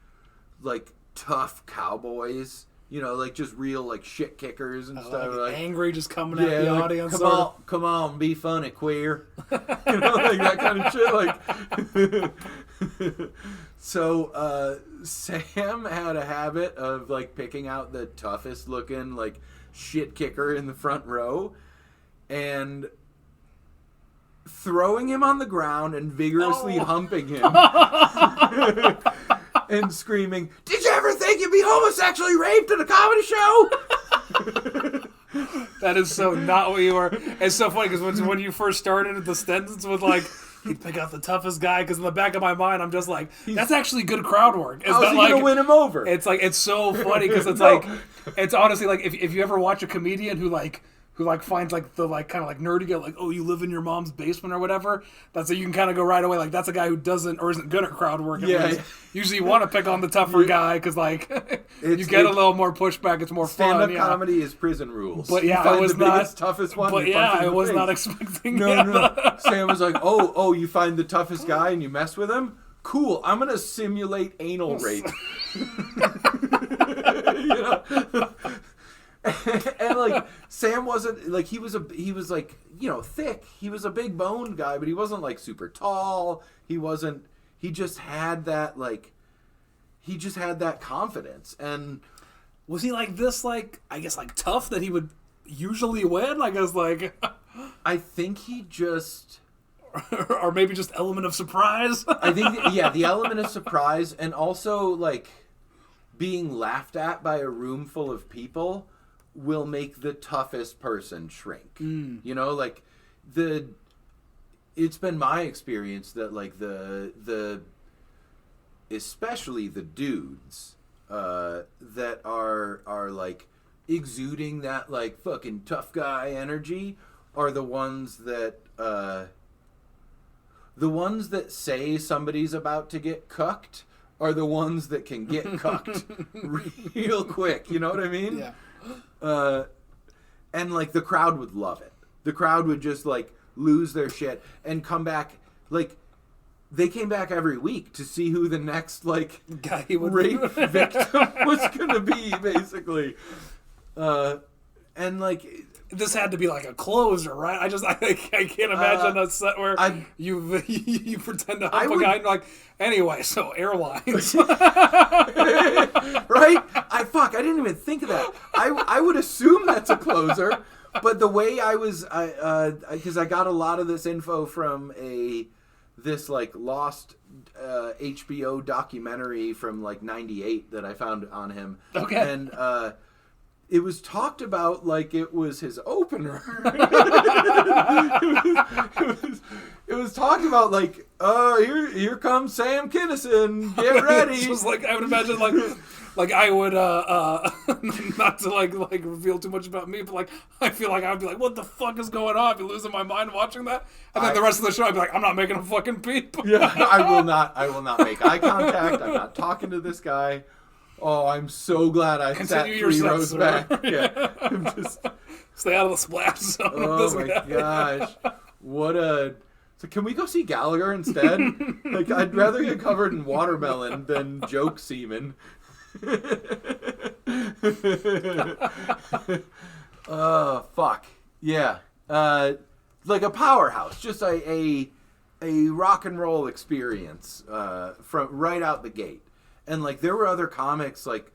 tough cowboys. You know, like just real like shit kickers and stuff. Like angry, just coming yeah, at the like, audience. Come on, be funny, queer. You know, like that kind of shit. Like, so Sam had a habit of like picking out the toughest looking like shit kicker in the front row, and throwing him on the ground and vigorously humping him. And screaming, "Did you ever think you'd be homosexually raped in a comedy show?" That is so not what you were. It's so funny because when you first started the sentence with like, he'd pick out the toughest guy, because in the back of my mind I'm just like, that's actually good crowd work. How's he gonna win him over? It's like, it's so funny because it's like, it's honestly like if you ever watch a comedian who finds like the like kind of like nerdy guy, like, oh, you live in your mom's basement or whatever, that's a, you can kind of go right away, like that's a guy who doesn't or isn't good at crowd work. Usually you want to pick on the tougher guy because like you get a little more pushback, it's more fun. Stand-up comedy is prison rules. But yeah, I was not toughest one. But yeah, I was not expecting. No. Sam was like, oh, you find the toughest guy and you mess with him. Cool. I'm gonna simulate anal rape. You know. And like Sam wasn't like he was like, you know, thick. He was a big boned guy, but he wasn't like super tall. He just had that confidence. And was he like this, like I guess like tough that he would usually win? I guess like I think he just or maybe just element of surprise. I think the element of surprise, and also like being laughed at by a room full of people will make the toughest person shrink. You know, like it's been my experience that like the especially the dudes that are like exuding that like fucking tough guy energy are the ones that say somebody's about to get cucked are the ones that can get cucked real quick. You know what I mean? Yeah. And like the crowd would love it. The crowd would just like lose their shit and come back. Like they came back every week to see who the next like guy would rape victim was gonna be, basically. And like this had to be like a closer, right? I can't imagine a set where you pretend to hump a guy and like, anyway, so airlines. Right? I didn't even think of that. I would assume that's a closer, but the way because I got a lot of this info from this like lost HBO documentary from like '98 that I found on him. Okay. And it was talked about like it was his opener. It was talked about like, here comes Sam Kinison. Get ready. It's just like I would imagine like I would not to like reveal too much about me, but like I feel like I would be like, what the fuck is going on? I'd be losing my mind watching that, and then the rest of the show I'd be like, I'm not making a fucking peep. Yeah, I will not make eye contact. I'm not talking to this guy. Oh, I'm so glad I sat 3 rows back. Yeah, I'm just stay out of the splash zone. Oh my gosh, So can we go see Gallagher instead? Like, I'd rather get covered in watermelon than joke semen. Fuck yeah. Like a powerhouse, just a rock and roll experience from right out the gate. And like there were other comics like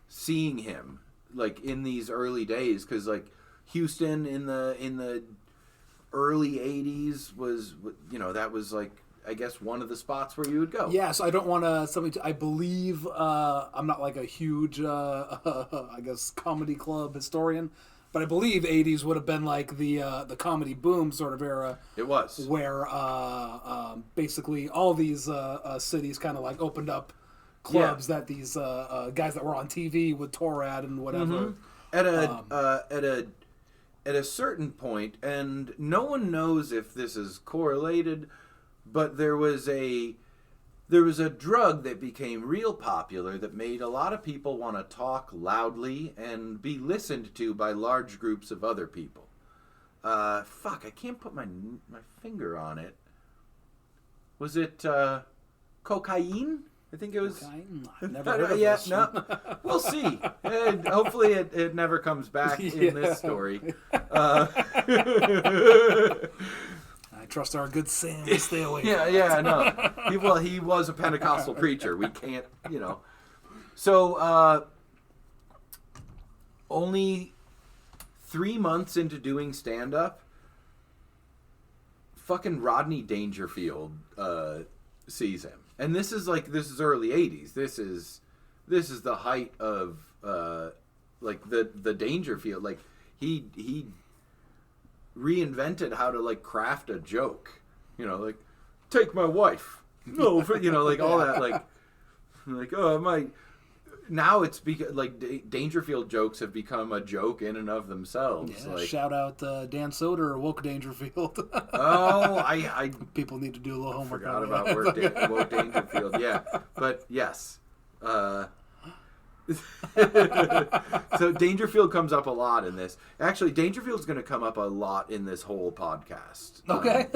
seeing him like in these early days, because like Houston in the early 80s was, you know, that was like I guess one of the spots where you would go. Yeah, so I don't want to I believe I'm not like a huge I guess comedy club historian, but I believe 80s would have been like the comedy boom sort of era. It was where basically all these cities kind of like opened up clubs that these guys that were on TV would tour at and whatever. Mm-hmm. At a certain point, and no one knows if this is correlated, but there was a drug that became real popular that made a lot of people want to talk loudly and be listened to by large groups of other people. I can't put my finger on it. Was it cocaine? I think it was. Okay. I've never heard of Yeah, this. no, we'll see. Hopefully, it never comes back in this story. I trust our good Sam to stay away. Yeah, no. He was a Pentecostal preacher. We can't, So, only 3 months into doing stand-up, fucking Rodney Dangerfield sees him. And this is early 80s. This is the height of the Dangerfield. Like he reinvented how to like craft a joke. Like take my wife. No, all that oh my. Now it's because Dangerfield jokes have become a joke in and of themselves. Yeah, shout out Dan Soder, Woke Dangerfield. I people need to do a little homework. Forgot about Woke Dangerfield. Yeah, but yes. So Dangerfield comes up a lot in this. Actually, Dangerfield's going to come up a lot in this whole podcast. Okay.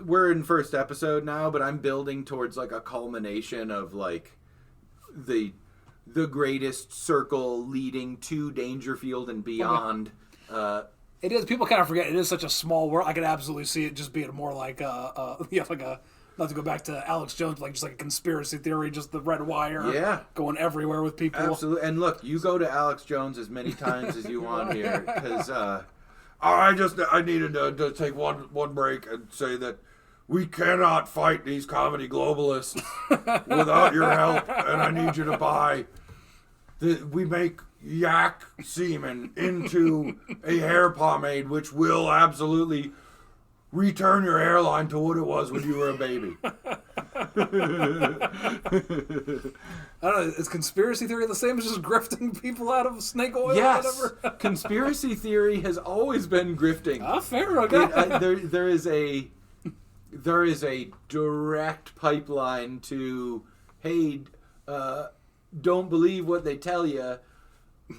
We're in first episode now, but I'm building towards like a culmination of like the greatest circle leading to Dangerfield and beyond. Okay. It is. People kind of forget it is such a small world. I could absolutely see it just being more like not to go back to Alex Jones, but just like a conspiracy theory, just the red wire, going everywhere with people. Absolutely. And look, you go to Alex Jones as many times as you want here, because I needed to take one break and say that we cannot fight these comedy globalists without your help, and I need you to buy. We make yak semen into a hair pomade, which will absolutely return your hairline to what it was when you were a baby. I don't know. Is conspiracy theory the same as just grifting people out of snake oil? Yes. Or whatever? Conspiracy theory has always been grifting. Fair. Okay. There is a direct pipeline to, hey, don't believe what they tell you,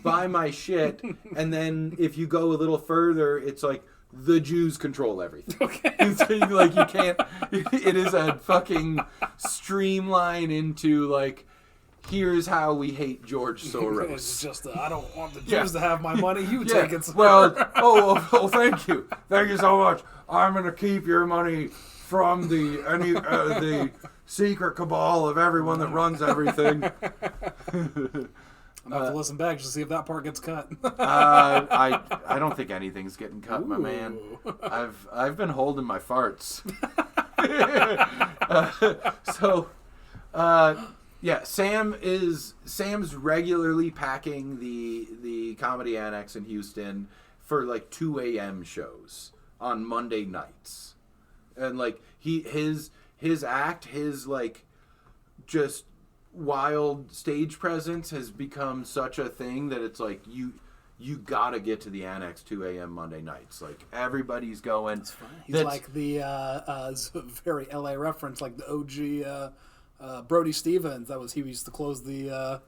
buy my shit, and then if you go a little further, it's like, the Jews control everything. Okay. Like you can't. It is a fucking streamline into like, here's how we hate George Soros. It's just I don't want the Jews to have my money. You take it. Well, thank you so much. I'm gonna keep your money from the secret cabal of everyone that runs everything. I'm going to have to listen back just to see if that part gets cut. I don't think anything's getting cut, my man. I've been holding my farts. Sam's regularly packing the Comedy Annex in Houston for like 2 a.m. shows on Monday nights, and like his act, his like just wild stage presence has become such a thing that it's like you gotta get to the Annex 2 a.m. Monday nights. Like everybody's going. That's funny. He's like the it's a very LA reference, like the OG Brody Stevens. He used to close the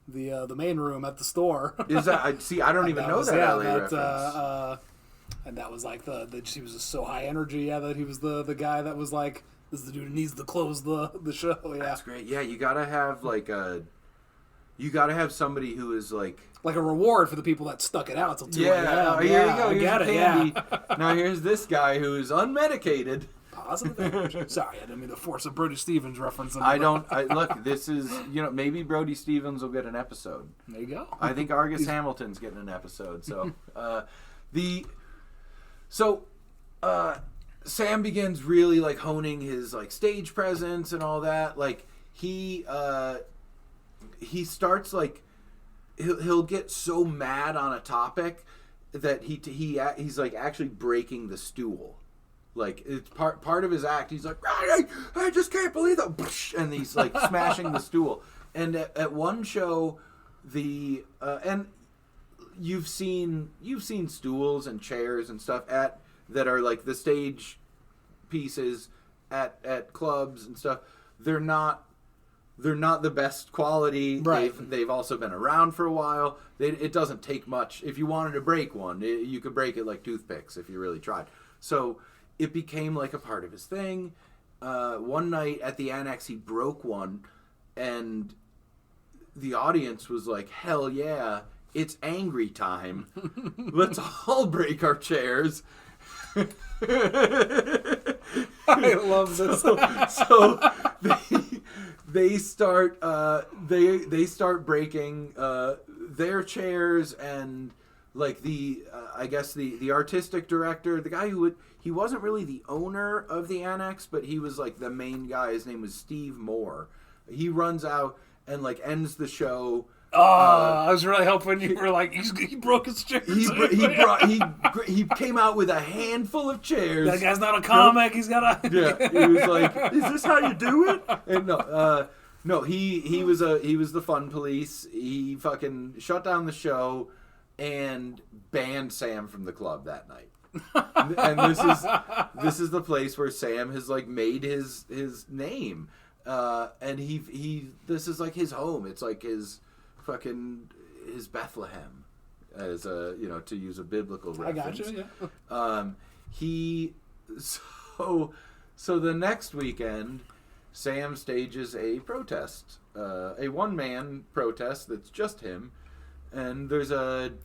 main room at the store. Is that? I don't even know that LA reference. And that was like he was just so high energy. Yeah, that he was the guy that was like, this is the dude who needs to close the show. Yeah, that's great. Yeah, you gotta have somebody who is like a reward for the people that stuck it out till 2 a.m. Yeah, here you go. I get it. Yeah. Now here's this guy who is unmedicated. Positive energy. Sorry, I didn't mean to force a Brody Stevens reference. Look, this is maybe Brody Stevens will get an episode. There you go. I think Argus Hamilton's getting an episode. So, Sam begins really like honing his like stage presence and all that. Like he starts like he'll get so mad on a topic that he's like actually breaking the stool. Like it's part of his act. He's like, I just can't believe that, and he's like smashing the stool. And at one show, and you've seen stools and chairs and stuff that are like the stage pieces at clubs and stuff. They're not the best quality. Right. They've also been around for a while. It doesn't take much. If you wanted to break one, you could break it like toothpicks if you really tried. So it became like a part of his thing. one night at the Annex he broke one, and the audience was like, "Hell yeah, it's angry time! Let's all break our chairs." I love this. So they start they start breaking their chairs, and like I guess the artistic director, the guy he wasn't really the owner of the Annex, but he was like the main guy. His name was Steve Moore. He runs out and like ends the show. I was really hoping you were like, he broke his chairs. He came out with a handful of chairs. That guy's not a comic. He's got a yeah. He was like, "Is this how you do it?" And no, he was the fun police. He fucking shut down the show and banned Sam from the club that night. And this is the place where Sam has like made his name, and this is like his home. It's like his Bethlehem, as to use a biblical reference. I got you. Yeah. So the next weekend, Sam stages a protest, a one-man protest that's just him, and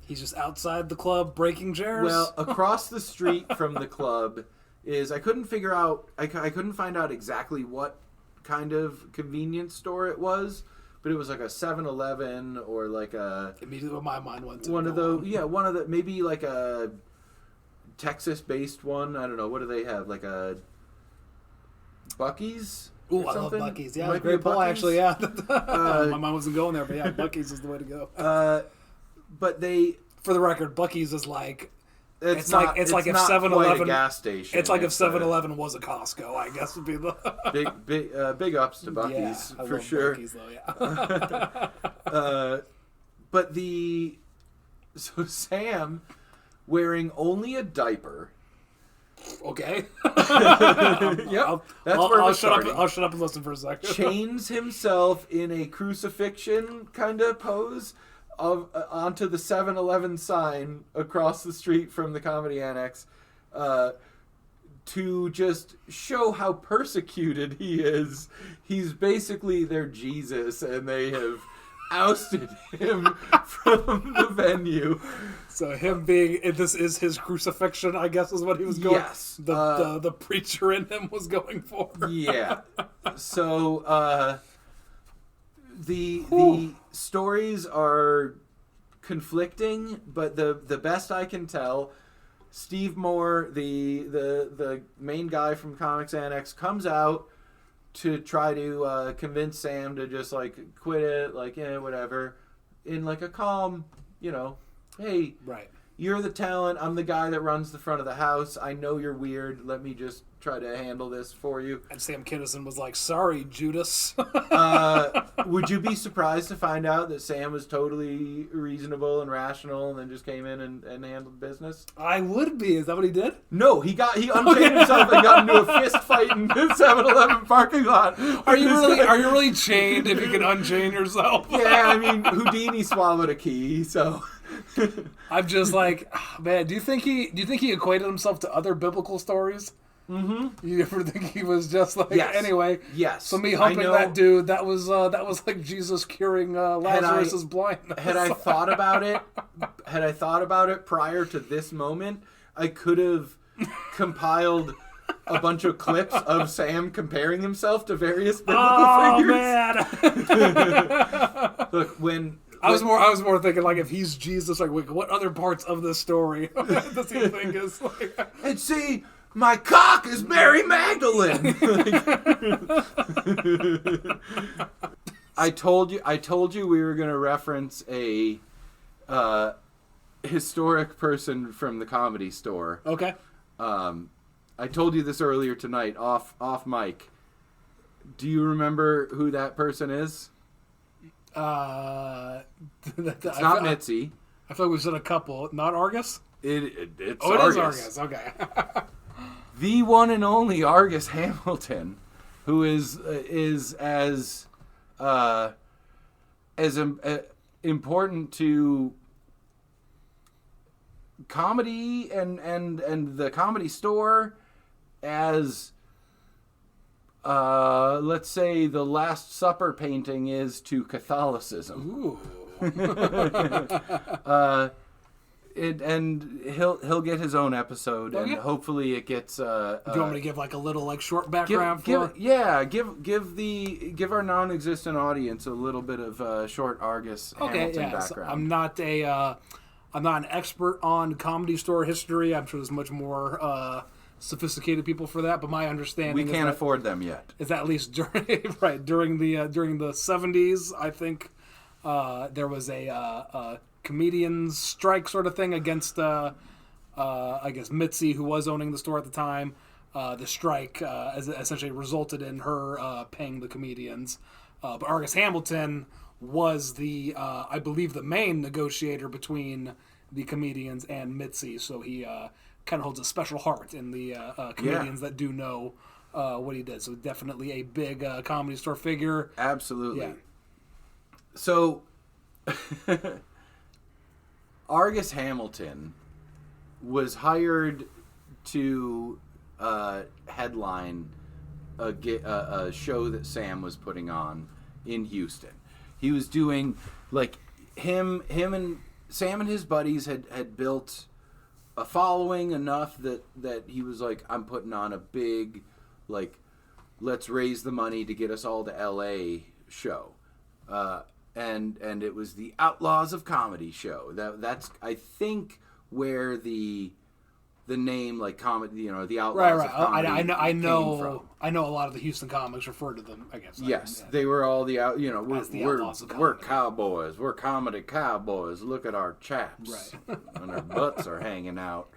he's just outside the club breaking chairs. Well, across the street from the club is I couldn't find out exactly what kind of convenience store it was. But it was like a 7-Eleven or like a... Immediately what my mind went to. One of the... Maybe like a Texas-based one. I don't know. What do they have? Like a Buc-ee's? Ooh, I love Buc-ee's. Yeah, it's a great pull, actually, yeah. My mind wasn't going there, but yeah, Buc-ee's is the way to go. But they... For the record, Buc-ee's is like... It's like if 7-Eleven gas station. It's like if 7-Eleven was a Costco, I guess would be the big ups to Buc-ee's for sure. Buc-ee's though, yeah. But so Sam wearing only a diaper. Okay. Yep. I'll shut up and listen for a second. Chains himself in a crucifixion kind of pose onto the 7-Eleven sign across the street from the Comedy Annex, to just show how persecuted he is. He's basically their Jesus, and they have ousted him from the venue. So him being, this is his crucifixion, I guess is what he was going. Yes. The preacher in him was going for. Yeah. So the stories are conflicting, but the best I can tell, Steve Moore, the main guy from Comics Annex, comes out to try to convince Sam to just like quit it, like whatever, in like a calm, hey, right, you're the talent, I'm the guy that runs the front of the house, I know you're weird, let me just try to handle this for you. And Sam Kinison was like, "Sorry, Judas." Would you be surprised to find out that Sam was totally reasonable and rational and then just came in and handled business? I would be. Is that what he did? No, he unchained himself and got into a fist fight in the 7-Eleven parking lot. Are you really chained if you can unchain yourself? Yeah, I mean, Houdini swallowed a key, so... I'm just like, man, do you think he equated himself to other biblical stories? Mm-hmm. You ever think he was just like, yes. Anyway? Yes. So me humping that dude, that was like Jesus curing Lazarus's blindness. Had I thought about it prior to this moment, I could have compiled a bunch of clips of Sam comparing himself to various biblical figures. Man. Look, when I was more thinking like, if he's Jesus, like what other parts of this story does he think is like? And see, my cock is Mary Magdalene. I told you we were going to reference a historic person from the Comedy Store. Okay. I told you this earlier tonight off mic. Do you remember who that person is? It's not Mitzi. I feel like we've said a couple. Not Argus? It's Argus. Argus. It is Argus. Okay. The one and only Argus Hamilton, who is as important to comedy and the Comedy Store as let's say the Last Supper painting is to Catholicism. Ooh. And he'll get his own episode, and hopefully it gets. Do you want me to give like a little like short background give our non-existent audience a little bit of short Argus Hamilton background. So I'm not an expert on Comedy Store history. I'm sure there's much more sophisticated people for that, but my understanding we can't afford them yet. Is that at least during during the 70s, I think there was a comedians strike sort of thing against I guess Mitzi, who was owning the store at the time. The strike essentially resulted in her paying the comedians, but Argus Hamilton was the I believe the main negotiator between the comedians and Mitzi, so he kind of holds a special heart in the comedians that do know what he did. So definitely a big Comedy Store figure. Absolutely. Yeah. So Argus Hamilton was hired to headline a show that Sam was putting on in Houston. He was doing like him and Sam and his buddies had built a following enough that he was like, I'm putting on a big, like, let's raise the money to get us all to LA show. And it was the Outlaws of Comedy show. That's I think where the name like comedy, the Outlaws of Comedy. I know a lot of the Houston comics refer to them, I guess. Yes, they were all we're cowboys. We're comedy cowboys. Look at our chaps. Right. And our butts are hanging out.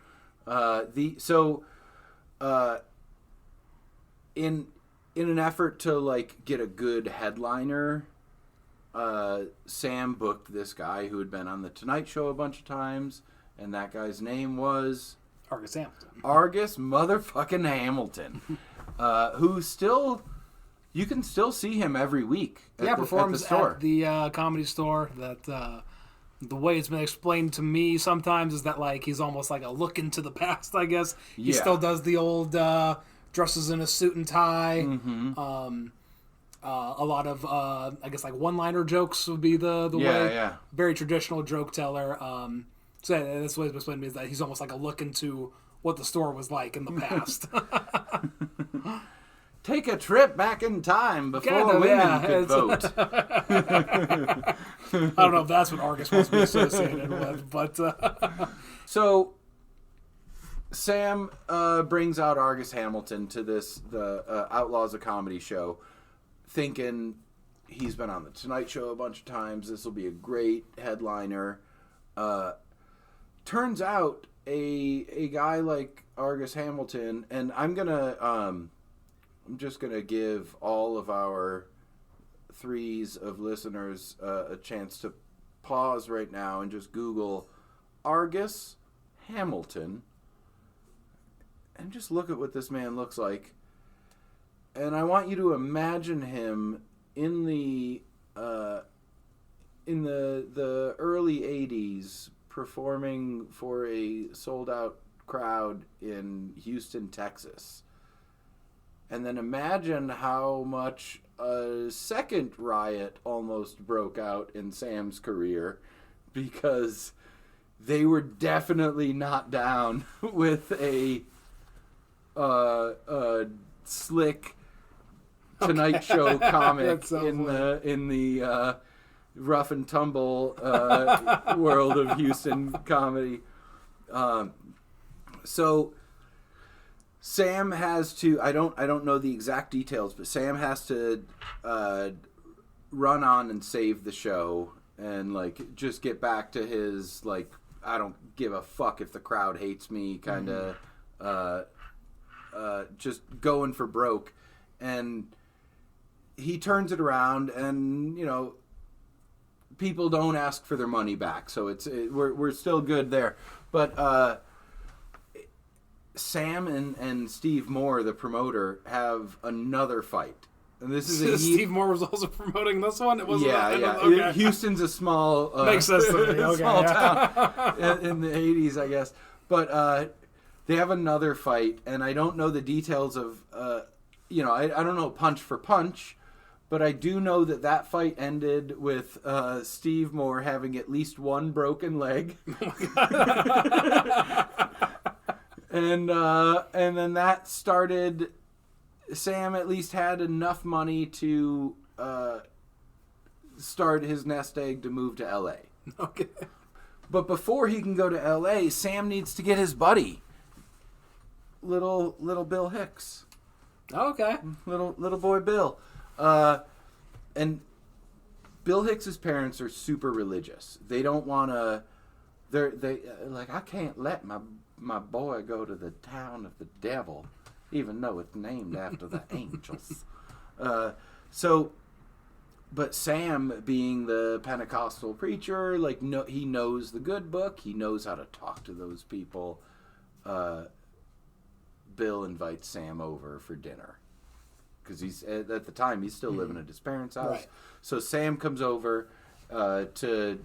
In an effort to like get a good headliner, Sam booked this guy who had been on the Tonight Show a bunch of times, and that guy's name was Argus Hamilton. Argus motherfucking Hamilton, who still, you can still see him every week. Performs at the store. At the Comedy Store. That the way it's been explained to me sometimes is that like he's almost like a look into the past. I guess he still does the old dresses in a suit and tie. Mm-hmm. A lot of, I guess, like one-liner jokes would be the way. Yeah. Very traditional joke teller. So that's what it's explained to me, is that he's almost like a look into what the store was like in the past. Take a trip back in time before women could vote. I don't know if that's what Argus wants to be associated with, but... So, Sam brings out Argus Hamilton to the Outlaws of Comedy show, thinking he's been on the Tonight Show a bunch of times. This will be a great headliner. Turns out a guy like Argus Hamilton, and I'm just gonna give all of our threes of listeners a chance to pause right now and just Google Argus Hamilton and just look at what this man looks like. And I want you to imagine him in the early 80s performing for a sold-out crowd in Houston, Texas. And then imagine how much a second riot almost broke out in Sam's career, because they were definitely not down with a slick Tonight Show comic in the rough and tumble world of Houston comedy. So Sam has to, I don't know the exact details, but Sam has to run on and save the show and like just get back to his like, I don't give a fuck if the crowd hates me kind of just going for broke. And he turns it around, and people don't ask for their money back, so we're still good there. But Sam and Steve Moore, the promoter, have another fight, and this is Steve Moore was also promoting this one. It wasn't. Okay. Houston's a small makes sense to me. Small town in the 80s, I guess. But they have another fight, and I don't know the details of I don't know punch for punch, but I do know that fight ended with Steve Moore having at least one broken leg. And then that started. Sam at least had enough money to start his nest egg to move to L.A. Okay. But before he can go to L.A., Sam needs to get his buddy, little Bill Hicks. Okay. Little boy Bill. And Bill Hicks's parents are super religious. They don't want to. They like, I can't let my boy go to the town of the devil, even though it's named after the angels. But Sam, being the Pentecostal preacher, he knows the good book. He knows how to talk to those people. Bill invites Sam over for dinner because he's at the time he's still living at his parents' house. Right. So Sam comes over to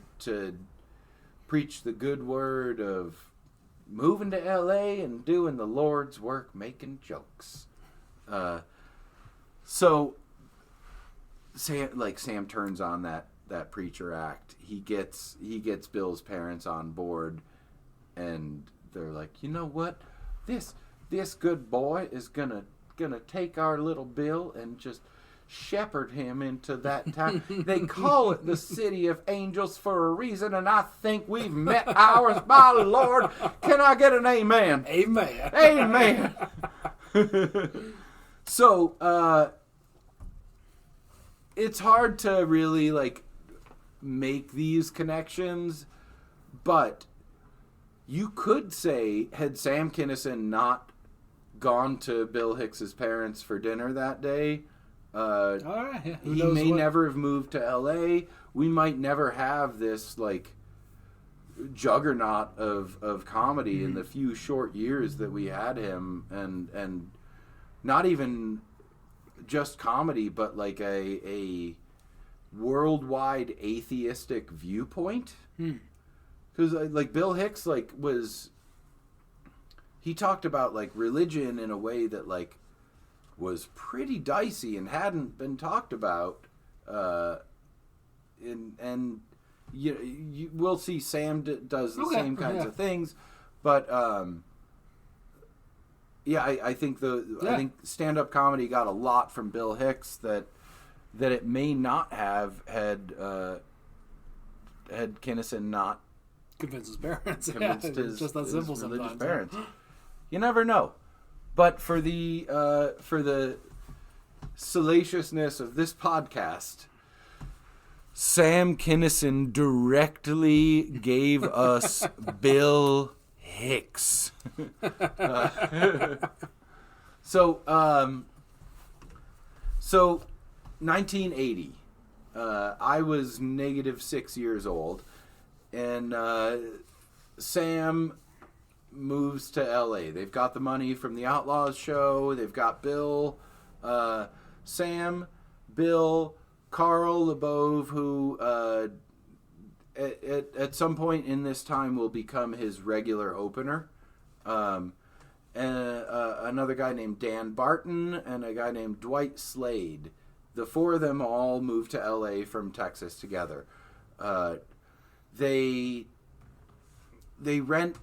preach the good word of moving to L.A. and doing the Lord's work, making jokes. So Sam turns on that preacher act. He gets Bill's parents on board, and they're like, you know what, this good boy is gonna take our little Bill and just shepherd him into that town. They call it the City of Angels for a reason, and I think we've met ours, my Lord. Can I get an amen? Amen. Amen. So, it's hard to really, make these connections, but you could say, had Sam Kinison not gone to Bill Hicks's parents for dinner that day, All right. Yeah. he may never have moved to L.A. We might never have this, juggernaut of comedy in the few short years that we had him, and not even just comedy, but a worldwide atheistic viewpoint. Because Bill Hicks he talked about religion in a way that was pretty dicey and hadn't been talked about, and you will see Sam does the same kinds of things, but I think I think stand-up comedy got a lot from Bill Hicks that it may not have had Kinison not convince his parents. Convinced his, just that his simple religious sometimes. parents. You never know. But for the salaciousness of this podcast, Sam Kinison directly gave us Bill Hicks. So 1980. I was -6 years old, and Sam moves to L.A. They've got the money from the Outlaws show. They've got Bill, Sam, Bill, Carl LeBove, who at some point in this time will become his regular opener. And another guy named Dan Barton and a guy named Dwight Slade. The four of them all moved to L.A. from Texas together. They rent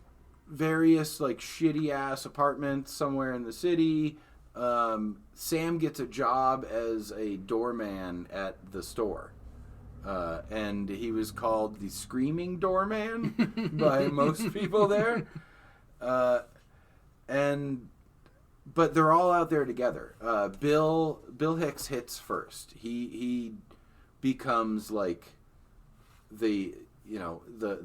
various shitty ass apartments somewhere in the city. Sam gets a job as a doorman at the store, and he was called the Screaming Doorman by most people there. But they're all out there together. Bill Hicks hits first. He becomes the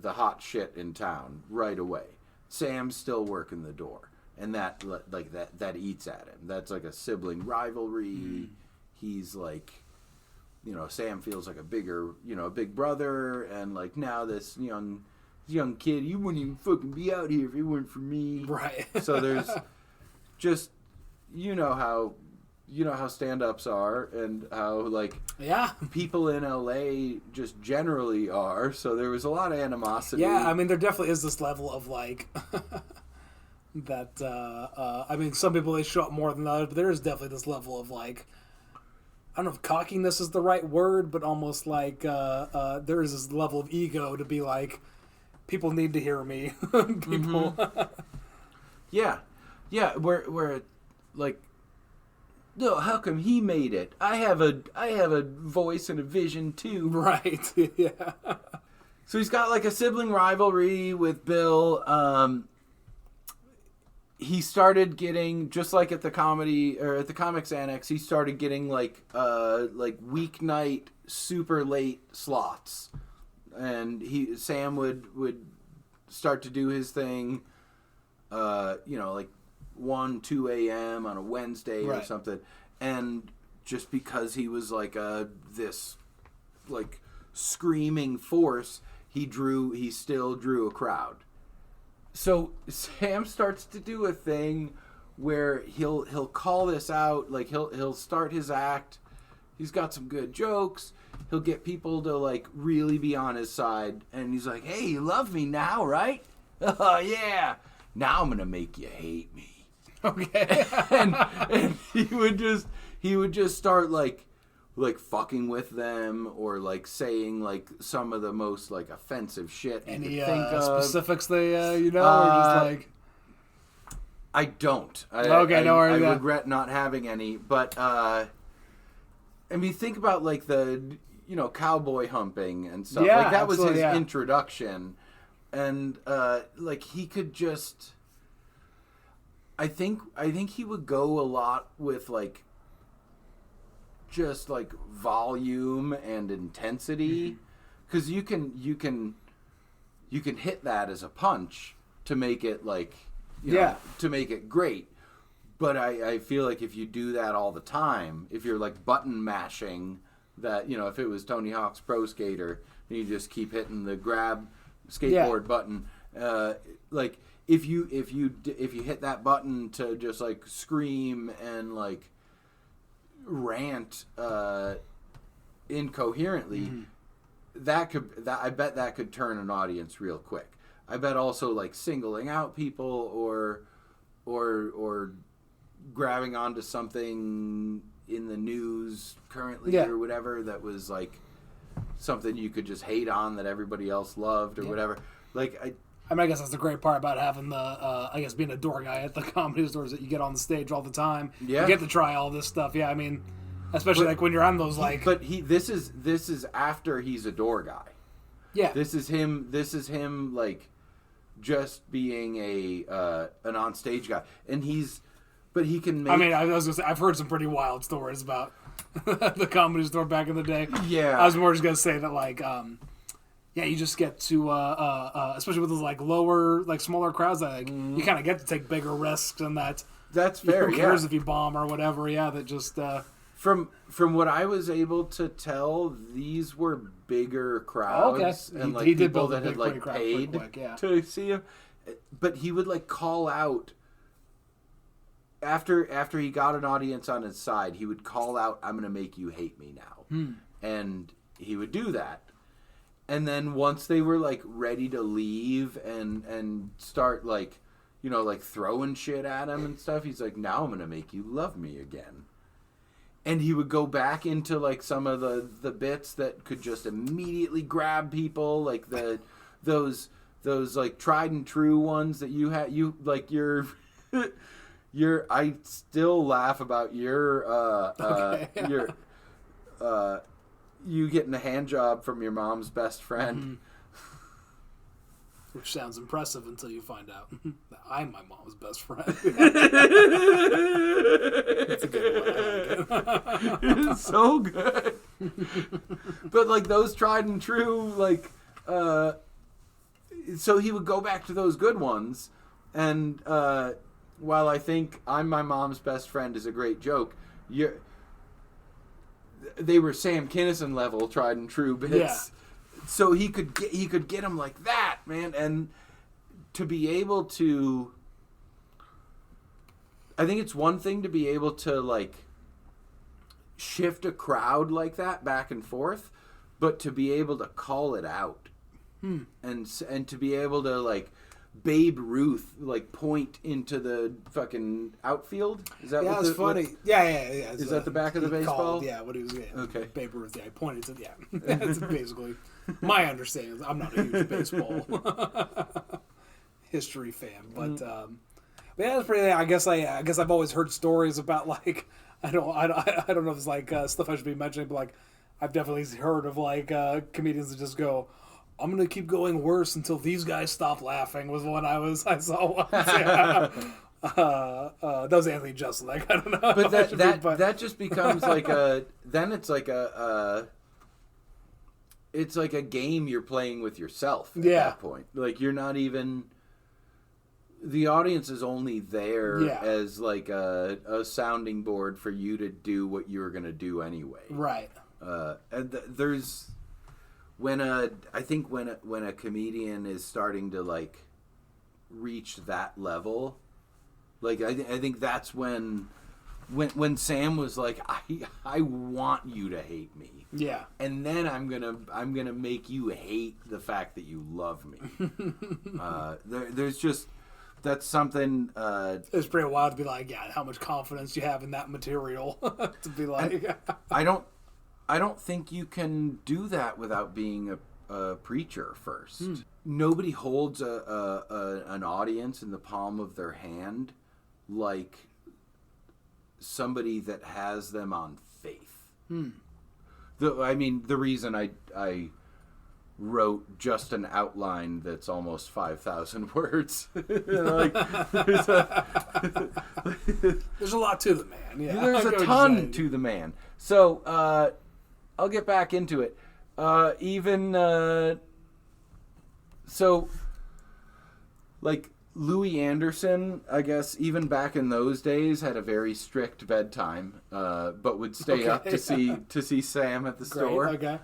hot shit in town right away. Sam's still working the door, and that eats at him. That's a sibling rivalry. Mm-hmm. He's Sam feels like a big brother, and now this young kid, you wouldn't even fucking be out here if it weren't for me. Right. So there's just how stand-ups are, and how people in LA just generally are. So there was a lot of animosity. Yeah, I mean, there definitely is this level of That I mean, some people they show up more than others, but there is definitely this level of like, I don't know if cockiness is the right word, but almost like there is this level of ego to be like, people need to hear me. People. Yeah, where like, no, how come he made it? I have a voice and a vision too. Right. Yeah. So he's got like a sibling rivalry with Bill. He started getting, just like at the comedy or at the Comics Annex, he started getting like weeknight super late slots, and Sam would start to do his thing, like 1-2 a.m. on a Wednesday or something, and just because he was like this like screaming force, he still drew a crowd. So Sam starts to do a thing where he'll call this out, like he'll start his act. He's got some good jokes. He'll get people to like really be on his side, and he's like, "Hey, you love me now, right? Oh yeah. Now I'm gonna make you hate me." Okay. and he would just start like fucking with them, or like saying like some of the most like offensive shit you Any could think of. specifics they or just like, I don't. Okay, no worries. I regret not having any, but I mean, think about like the cowboy humping and stuff. Yeah, like that was his absolutely, introduction, and like he could just. I think he would go a lot with like just like volume and intensity, because you can hit that as a punch to make it like to make it great. But I feel like if you do that all the time, if you're like button mashing that, if it was Tony Hawk's Pro Skater and you just keep hitting the grab skateboard button, like if you hit that button to just like scream and like rant incoherently, I bet that could turn an audience real quick. I bet also like singling out people or grabbing onto something in the news currently or whatever that was like something you could just hate on that everybody else loved or whatever. Like I mean, I guess that's the great part about having the, being a door guy at the comedy stores, that you get on the stage all the time. Yeah. You get to try all this stuff. Yeah, I mean, especially like when you're on those like. But this is after he's a door guy. Yeah. This is him like just being an on stage guy, and but he can make. I mean, I was gonna say I've heard some pretty wild stories about the comedy store back in the day. Yeah. I was more just gonna say that like. Yeah, you just get to, especially with those like lower, like smaller crowds, that like, you kind of get to take bigger risks, and that. That's fair. Who cares if you bomb or whatever? Yeah, that just. From what I was able to tell, these were bigger crowds, and like people that had like paid to see him. But he would like call out after he got an audience on his side. He would call out, "I'm going to make you hate me now," and he would do that. And then once they were like ready to leave and start like, like throwing shit at him and stuff, he's like, "Now I'm gonna make you love me again." And he would go back into like some of the bits that could just immediately grab people, like those like tried and true ones that you had. You like your I still laugh about you getting a hand job from your mom's best friend. Which sounds impressive until you find out that I'm my mom's best friend. That's a good one. I like it. It's so good. But like those tried and true, like so he would go back to those good ones, and while I think I'm my mom's best friend is a great joke, they were Sam Kinison level tried and true bits. Yeah. So he could get him like that, man, and to be able to, I think it's one thing to be able to like shift a crowd like that back and forth, but to be able to call it out and to be able to like Babe Ruth like point into the fucking outfield. Is that Yeah, it's funny. Yeah. Is that the back of the baseball? Yeah, what he was getting. Okay. Babe Ruth, yeah, he pointed to, yeah. That's basically my understanding. I'm not a huge baseball history fan, but yeah, that's pretty. I guess I've always heard stories about like I don't know if it's like stuff I should be mentioning, but like I've definitely heard of like comedians that just go, I'm gonna keep going worse until these guys stop laughing. Was one I saw once. Yeah. That was Anthony Jeselnik. Like, I don't know. But that just becomes like it's like a game you're playing with yourself at that point. Like you're not even. The audience is only there as like a sounding board for you to do what you were gonna do anyway. Right. And there's. I think when a comedian is starting to like reach that level, like I think that's when Sam was like, I want you to hate me, and then I'm gonna make you hate the fact that you love me. There's just that's something. It's pretty wild to be like, how much confidence you have in that material to be like. I don't think you can do that without being a preacher first. Nobody holds an audience in the palm of their hand like somebody that has them on faith. The reason I wrote just an outline that's almost 5,000 words. Like, there's a lot to the man. Yeah, there's a ton to the man. So. I'll get back into it. So, like Louis Anderson, I guess, even back in those days, had a very strict bedtime, but would stay up to see Sam at the store. Okay.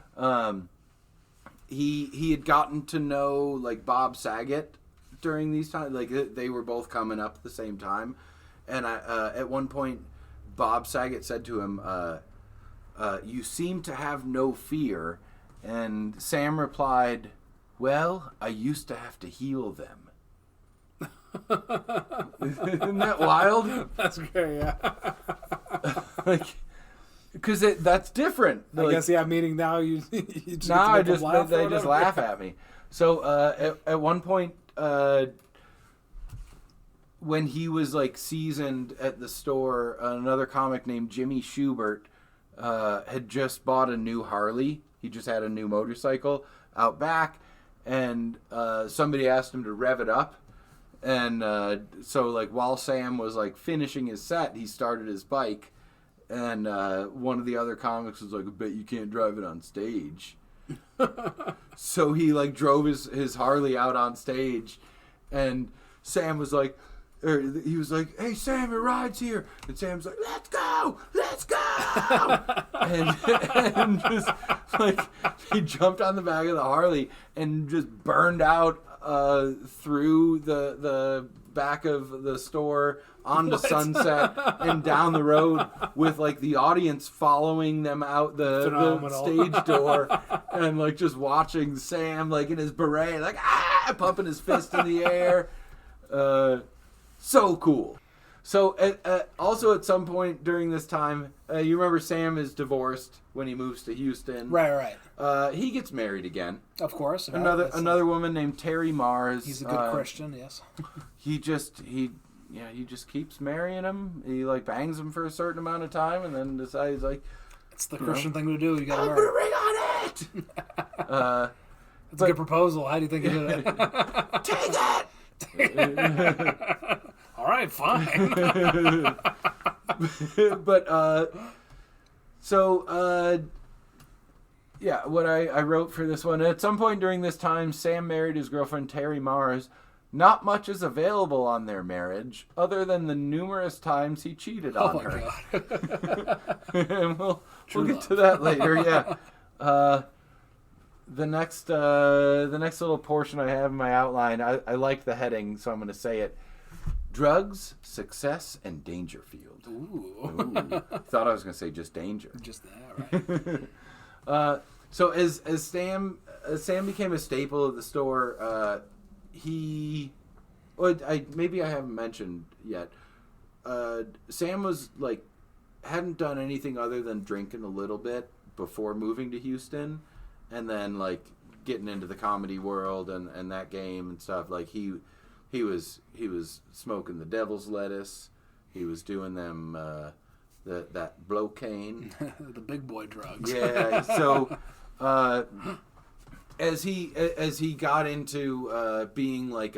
He had gotten to know like Bob Saget during these times. Like they were both coming up at the same time, and at one point, Bob Saget said to him. You seem to have no fear. And Sam replied, well, I used to have to heal them. Isn't that wild? That's great, yeah. Like, because that's different. I guess, meaning now you just now they just laugh at me. So at one point, when he was like seasoned at the store, another comic named Jimmy Schubert had just bought a new Harley. He just had a new motorcycle out back, and somebody asked him to rev it up. And so, like, while Sam was like finishing his set, he started his bike, and one of the other comics was like, "I bet you can't drive it on stage." So he like drove his Harley out on stage, and Sam was like. He was like, "Hey Sam, it rides here," and Sam's like, "Let's go, and just like he jumped on the back of the Harley and just burned out through the back of the store onto Sunset and down the road with like the audience following them out the stage door and like just watching Sam like in his beret like pumping his fist in the air. So cool. So also at some point during this time, you remember Sam is divorced when he moves to Houston. Right. He gets married again. Of course. Another woman named Terry Mars. He's a good Christian, yes. He just keeps marrying him. He like bangs him for a certain amount of time and then decides like it's the Christian thing to do. You got to marry. Put a ring on it. It's a good proposal. How do you think you did it? Take it. All right, fine. But what I wrote for this one, at some point during this time, Sam married his girlfriend Terry Mars. Not much is available on their marriage, other than the numerous times he cheated on her. God. And we'll get to that later. Yeah. The next little portion I have in my outline, I like the heading, so I'm going to say it. Drugs, Success, and Dangerfield. Ooh. Thought I was going to say just danger. Just that, right. So as Sam became a staple of the store, he Well, maybe I haven't mentioned yet. Sam was like hadn't done anything other than drinking a little bit before moving to Houston, and then like getting into the comedy world and that game and stuff. Like he was smoking the devil's lettuce. He was doing them that blocaine, the big boy drugs. Yeah. So as he got into being like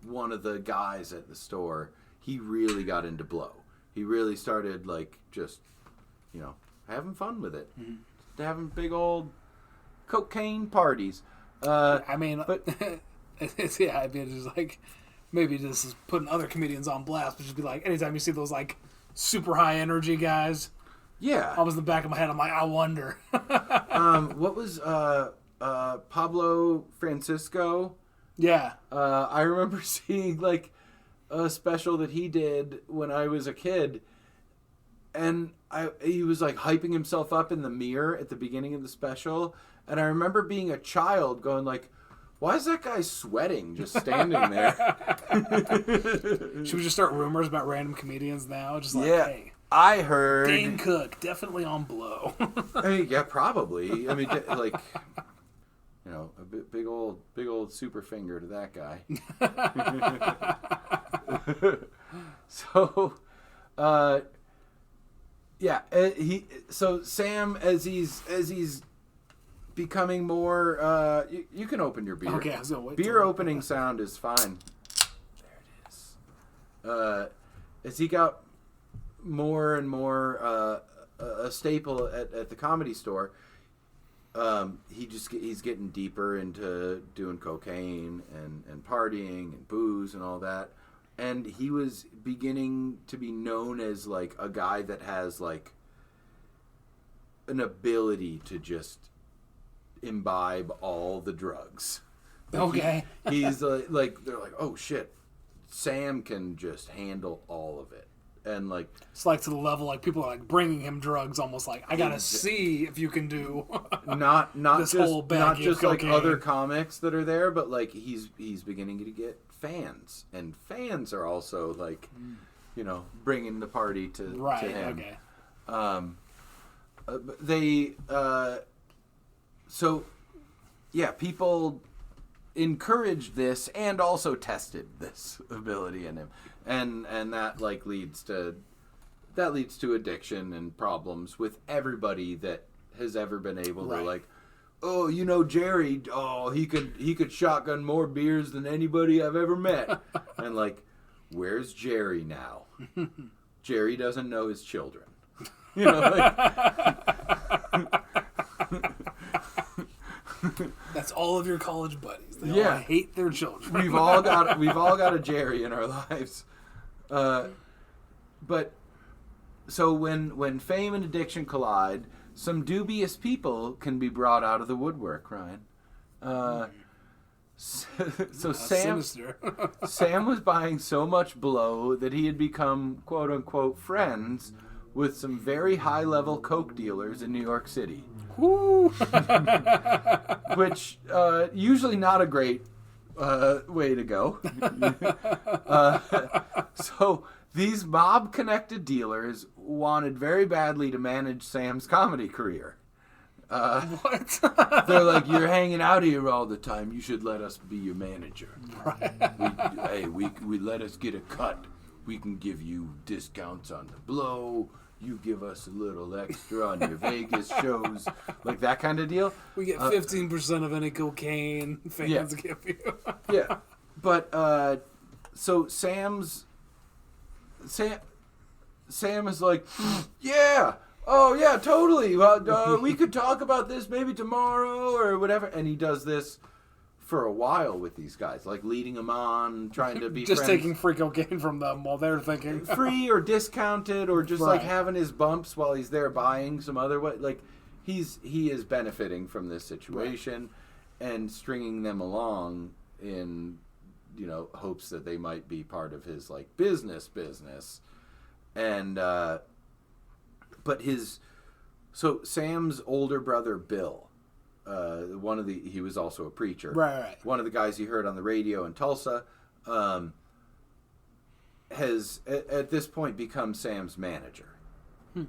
one of the guys at the store, he really got into blow. He really started like just having fun with it, having big old cocaine parties. I mean, but it's just like maybe this is putting other comedians on blast, but just be like, anytime you see those like super high energy guys, yeah, always in the back of my head, I'm like, I wonder. What was Pablo Francisco? Yeah, I remember seeing like a special that he did when I was a kid, and he was like hyping himself up in the mirror at the beginning of the special, and I remember being a child going like, why is that guy sweating just standing there? Should we just start rumors about random comedians now? Just like, yeah, hey, I heard Dane Cook definitely on blow. I mean, yeah, probably. I mean, like, a big old super finger to that guy. So, yeah, so Sam, as he's becoming more, you can open your beer. Okay, I was gonna wait. Beer opening sound is fine. There it is. As he got more and more a staple at the Comedy Store, he's getting deeper into doing cocaine and partying and booze and all that. And he was beginning to be known as like a guy that has like an ability to just imbibe all the drugs. Like okay. He's like they're like, oh shit, Sam can just handle all of it. And like it's like to the level like people are like bringing him drugs, almost like I gotta see if you can do not this just whole not just like cocaine. other comics that are there, but like he's beginning to get fans, and fans are also like bringing the party to him. Okay. So yeah, people encouraged this and also tested this ability in him, and that like leads to addiction and problems with everybody that has ever been able to like, oh, Jerry, oh, he could shotgun more beers than anybody I've ever met. And like, where's Jerry now? Jerry doesn't know his children. That's all of your college buddies. They all hate their children. We've all got a Jerry in our lives. But so when fame and addiction collide, some dubious people can be brought out of the woodwork, Ryan. So Sam was buying so much blow that he had become quote unquote friends with some very high level coke dealers in New York City. Which usually not a great way to go. So these mob-connected dealers wanted very badly to manage Sam's comedy career. What? They're like, you're hanging out here all the time. You should let us be your manager. Right. We let us get a cut. We can give you discounts on the blow. You give us a little extra on your Vegas shows, like that kind of deal. We get 15% of any cocaine fans give you. Yeah, but so Sam is like, yeah, oh yeah, totally. We could talk about this maybe tomorrow or whatever. And he does this for a while with these guys, like leading them on, trying to be just friends. taking free cocaine from them while they're thinking free or discounted, or just like having his bumps while he's there buying some other way. Like he is benefiting from this situation and stringing them along in hopes that they might be part of his like business. And but Sam's older brother Bill, he was also a preacher. Right. One of the guys you heard on the radio in Tulsa, has at this point become Sam's manager.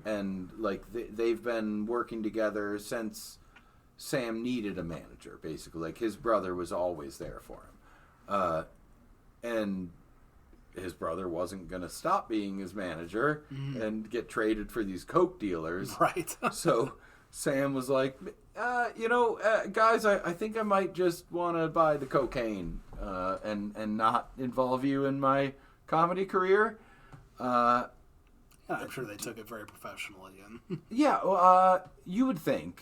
And like they've been working together since Sam needed a manager, basically. Like his brother was always there for him. And his brother wasn't going to stop being his manager and get traded for these coke dealers. Right. So Sam was like, guys, I think I might just want to buy the cocaine and not involve you in my comedy career. I'm sure they took it very professionally. And Yeah, you would think.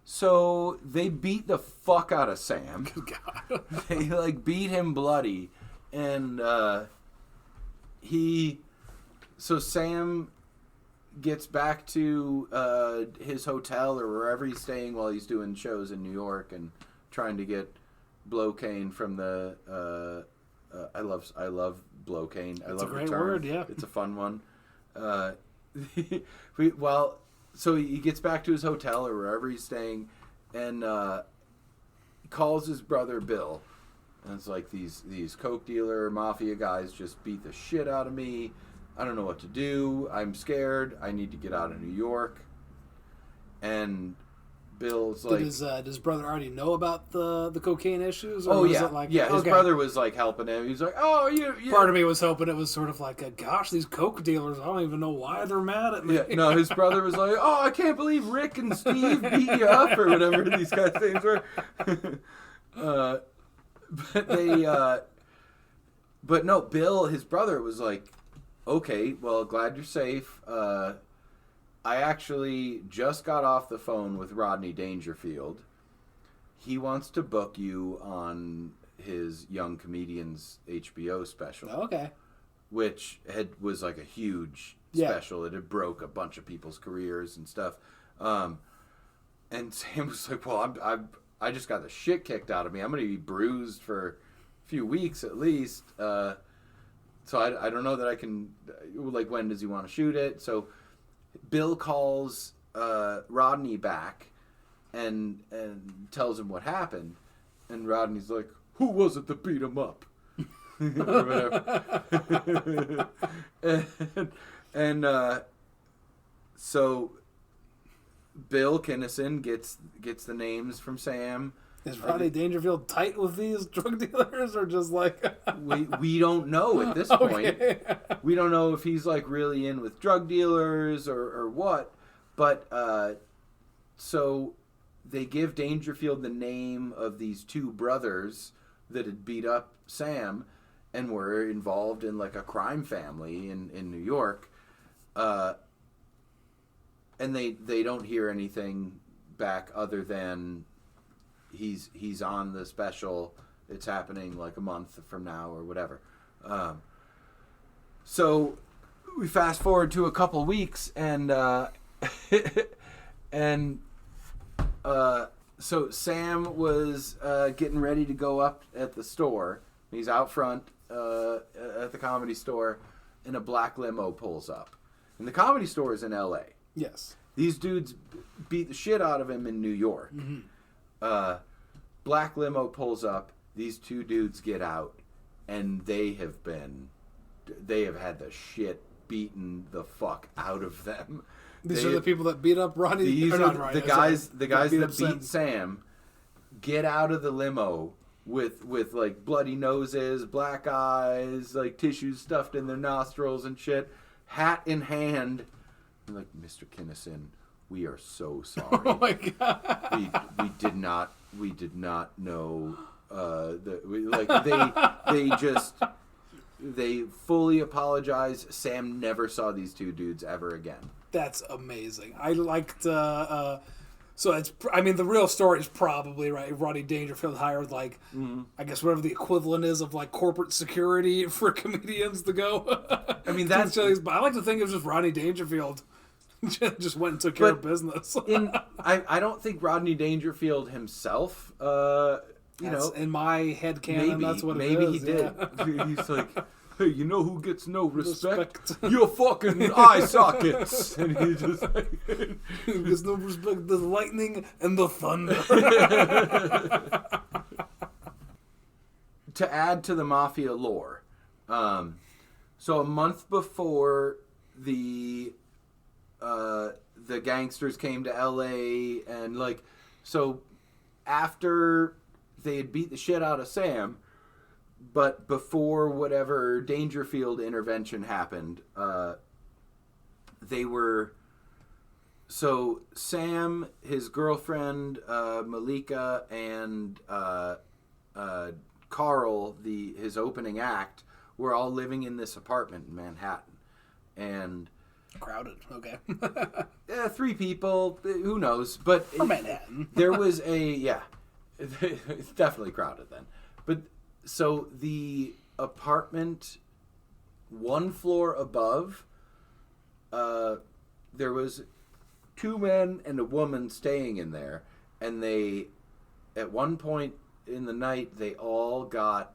So they beat the fuck out of Sam. Good God. They like beat him bloody, and so Sam gets back to his hotel or wherever he's staying while he's doing shows in New York and trying to get Blowcane from the. I love Blowcane. I love a great the term. word, yeah. It's a fun one. So he gets back to his hotel or wherever he's staying, and calls his brother Bill, and it's like these coke dealer mafia guys just beat the shit out of me. I don't know what to do. I'm scared. I need to get out of New York. And Bill's like, does his brother already know about the cocaine issues? Or was it like, his brother was like helping him. He was like, oh, you. Part of me was hoping it was sort of like, gosh, these coke dealers, I don't even know why they're mad at me. Yeah, no, his brother was like, oh, I can't believe Rick and Steve beat you up or whatever these guys' names were. But no, Bill, his brother, was like, okay, well, glad you're safe. I actually just got off the phone with Rodney Dangerfield. He wants to book you on his Young Comedians HBO special. Okay. Which was like a huge special. It had broke a bunch of people's careers and stuff. And Sam was like, well, I just got the shit kicked out of me. I'm going to be bruised for a few weeks at least. So I don't know that I can, like, when does he want to shoot it? So Bill calls Rodney back and tells him what happened. And Rodney's like, who was it that beat him up? So Bill Kinison gets the names from Sam. Is Rodney Dangerfield tight with these drug dealers, or just like we don't know at this point. We don't know if he's like really in with drug dealers or what. But so they give Dangerfield the name of these two brothers that had beat up Sam and were involved in like a crime family in New York. And they don't hear anything back other than he's on the special. It's happening like a month from now or whatever. So we fast forward to a couple weeks, and so Sam was getting ready to go up at the store. He's out front at the Comedy Store, and a black limo pulls up. And the Comedy Store is in L.A. Yes. These dudes beat the shit out of him in New York. Mm-hmm. Black limo pulls up. These two dudes get out, and they have had the shit beaten the fuck out of them. These are the people that beat up Rodney. These are the guys that beat Sam. Get out of the limo with like bloody noses, black eyes, like tissues stuffed in their nostrils and shit, hat in hand. I'm like, Mr. Kinison, we are so sorry. Oh my God. We did not know they fully apologize. Sam never saw these two dudes ever again. That's amazing. I liked so it's, I mean, the real story is probably, right, Rodney Dangerfield hired, like, I guess whatever the equivalent is of, like, corporate security for comedians to go. I mean, that's... But I like to think it was just Rodney Dangerfield just went and took care of business. I don't think Rodney Dangerfield himself, in my head canon, that's what it is. Maybe he did. Yeah. He's like, hey, you know who gets no respect? Respect. Your fucking eye sockets. And he just like... Who gets no respect? The lightning and the thunder. To add to the mafia lore, So a month before the gangsters came to L.A. and so after they had beat the shit out of Sam, but before whatever Dangerfield intervention happened, they were. So Sam, his girlfriend Malika, and Carl, his opening act, were all living in this apartment in Manhattan, and crowded. Okay. 3 people. Who knows? But For Manhattan. There was it's definitely crowded then. But so the apartment, 1 floor above, there was 2 men and a woman staying in there, and they, at one point in the night, they all got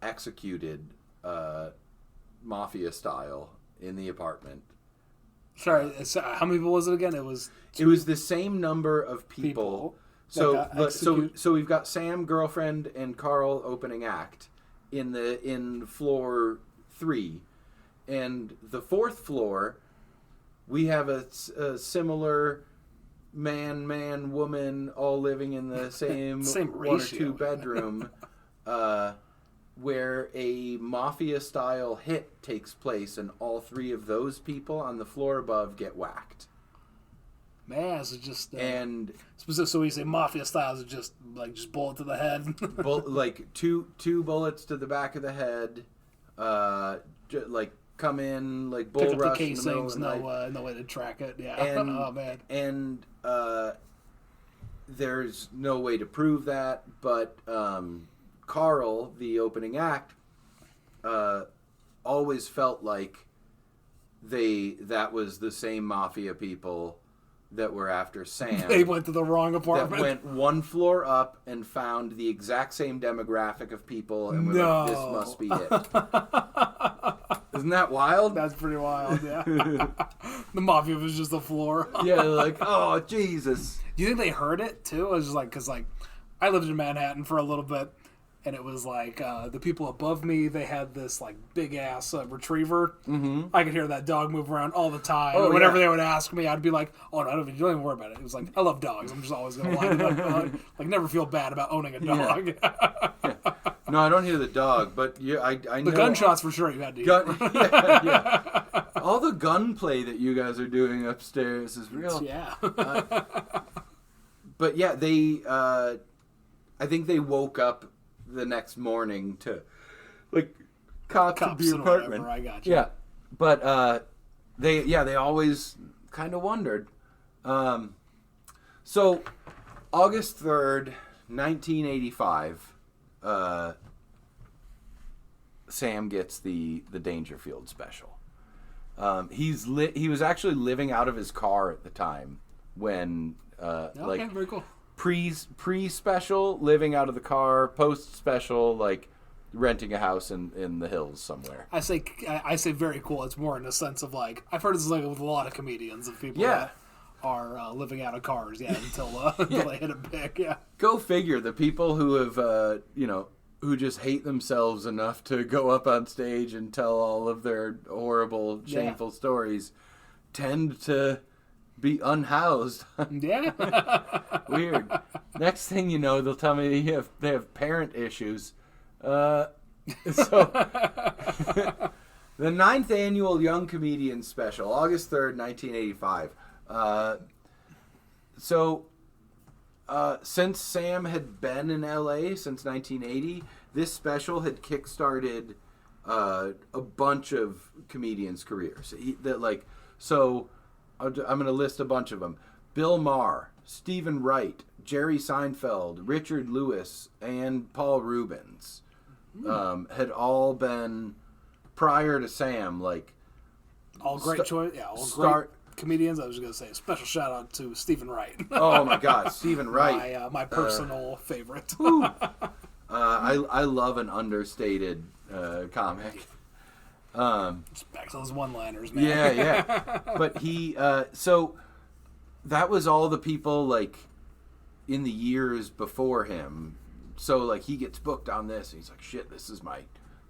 executed, mafia style, in the apartment. Sorry, how many people was it again? It was the same number of people. So we've got Sam, girlfriend, and Carl opening act in floor 3, and the 4th floor, we have a similar man, woman, all living in the same 1 or 2 bedroom, where a mafia-style hit takes place, and all 3 of those people on the floor above get whacked. Man, so just and so when you say mafia style, is it just bullet to the head? two bullets to the back of the head, come in, bull pick up rush the casings, in the middle of the night. no way to track it. Yeah. And, oh man. And there's no way to prove that, but Carl, the opening act, always felt like that was the same mafia people that were after Sam. They went to the wrong apartment. That went 1 floor up and found the exact same demographic of people, and were like, this must be it. Isn't that wild? That's pretty wild, yeah. The mafia was just the floor. Yeah, oh, Jesus. Do you think they heard it, too? It was just because, I lived in Manhattan for a little bit, and it was the people above me, they had this, big-ass retriever. Mm-hmm. I could hear that dog move around all the time. Oh, whenever they would ask me, I'd be like, oh, no, don't even worry about it. It was I love dogs. I'm just always going to line it up. Never feel bad about owning a dog. Yeah. No, I don't hear the dog, but I know. The gunshots, for sure, you had to hear. Yeah. All the gunplay that you guys are doing upstairs is real. Yeah. But yeah, I think they woke up the next morning to cops at the apartment. Whatever, I got you. Yeah, but they always kind of wondered. So August 3rd, 1985, Sam gets the Dangerfield special. He was actually living out of his car at the time when okay, very cool. Pre-special, living out of the car. Post-special, renting a house in the hills somewhere. I say very cool. It's more in the sense of I've heard this with a lot of comedians of people that are living out of cars. Yeah, until they hit it big. Yeah. Go figure. The people who have who just hate themselves enough to go up on stage and tell all of their horrible, shameful stories tend to be unhoused. Yeah. Weird. Next thing you know, they'll tell me they have parent issues. The 9th annual Young Comedians Special, August 3rd, 1985. Since Sam had been in L.A. since 1980, this special had kickstarted a bunch of comedians' careers. I'm going to list a bunch of them. Bill Maher, Stephen Wright, Jerry Seinfeld, Richard Lewis, and Paul Rubens had all been, prior to Sam, all great choice. Yeah, great comedians. I was going to say a special shout out to Stephen Wright. Oh my God, Stephen Wright, my personal favorite. I love an understated comic. Back to those one-liners, man. Yeah. But he, so that was all the people in the years before him. So he gets booked on this, and he's like, shit, this is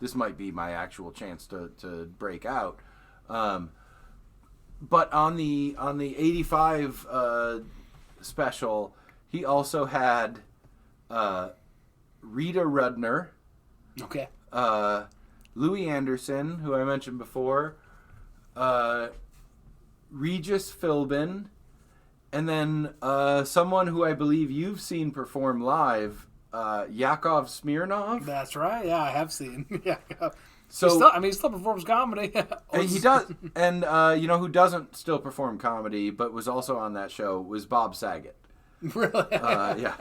this might be my actual chance to break out. But on the 85 special, he also had Rita Rudner, Okay. Louis Anderson, who I mentioned before, Regis Philbin, and then someone who I believe you've seen perform live, Yakov Smirnov. That's right. Yeah, I have seen. Yeah. So he still performs comedy. and he does, and you know who doesn't still perform comedy, but was also on that show was Bob Saget. Really? Yeah.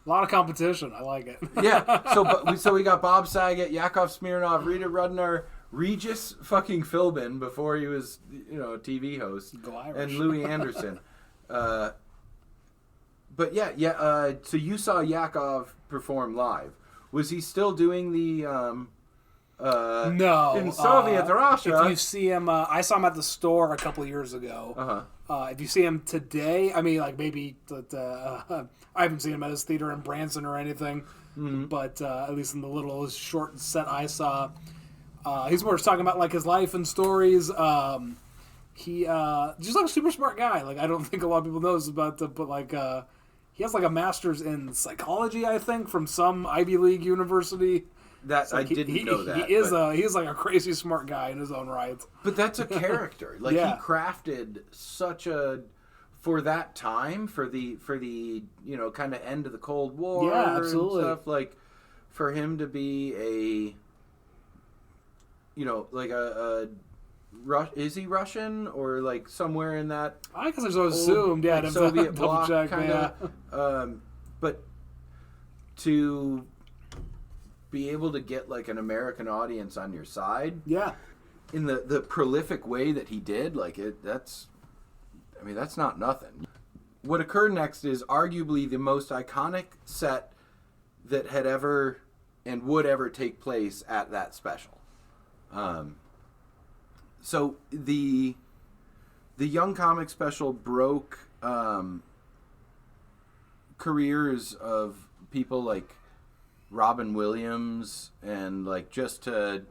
A lot of competition. I like it. Yeah. So we got Bob Saget, Yakov Smirnov, Rita Rudner, Regis fucking Philbin before he was, you know, a TV host, Go Irish. and Louis Anderson. But yeah. So you saw Yakov perform live. Was he still doing the? No. In Soviet Russia. If you see him, I saw him at the store a couple of years ago. If you see him today, I mean, like maybe I haven't seen him at his theater in Branson or anything, but at least in the little short set I saw, he's more just talking about like his life and stories. He just like a super smart guy. Like I don't think a lot of people know this about, but like he has like a master's in psychology, I think, from some Ivy League university. That I didn't know that. He is like a crazy smart guy in his own right. But that's a character. Like Yeah. he crafted such a for that time, for the you know, kind of end of the Cold War Yeah, absolutely. and stuff, like for him to be a, you know, like is he Russian or like somewhere in that I guess I just always assumed, yeah, like to Soviet double bloc check, kind yeah. of but to be able to get like an American audience on your side Yeah. in the prolific way that he did, like that's not nothing. What occurred next is arguably the most iconic set that had ever and would ever take place at that special. So the Young Comic special broke careers of people like Robin Williams, and like just to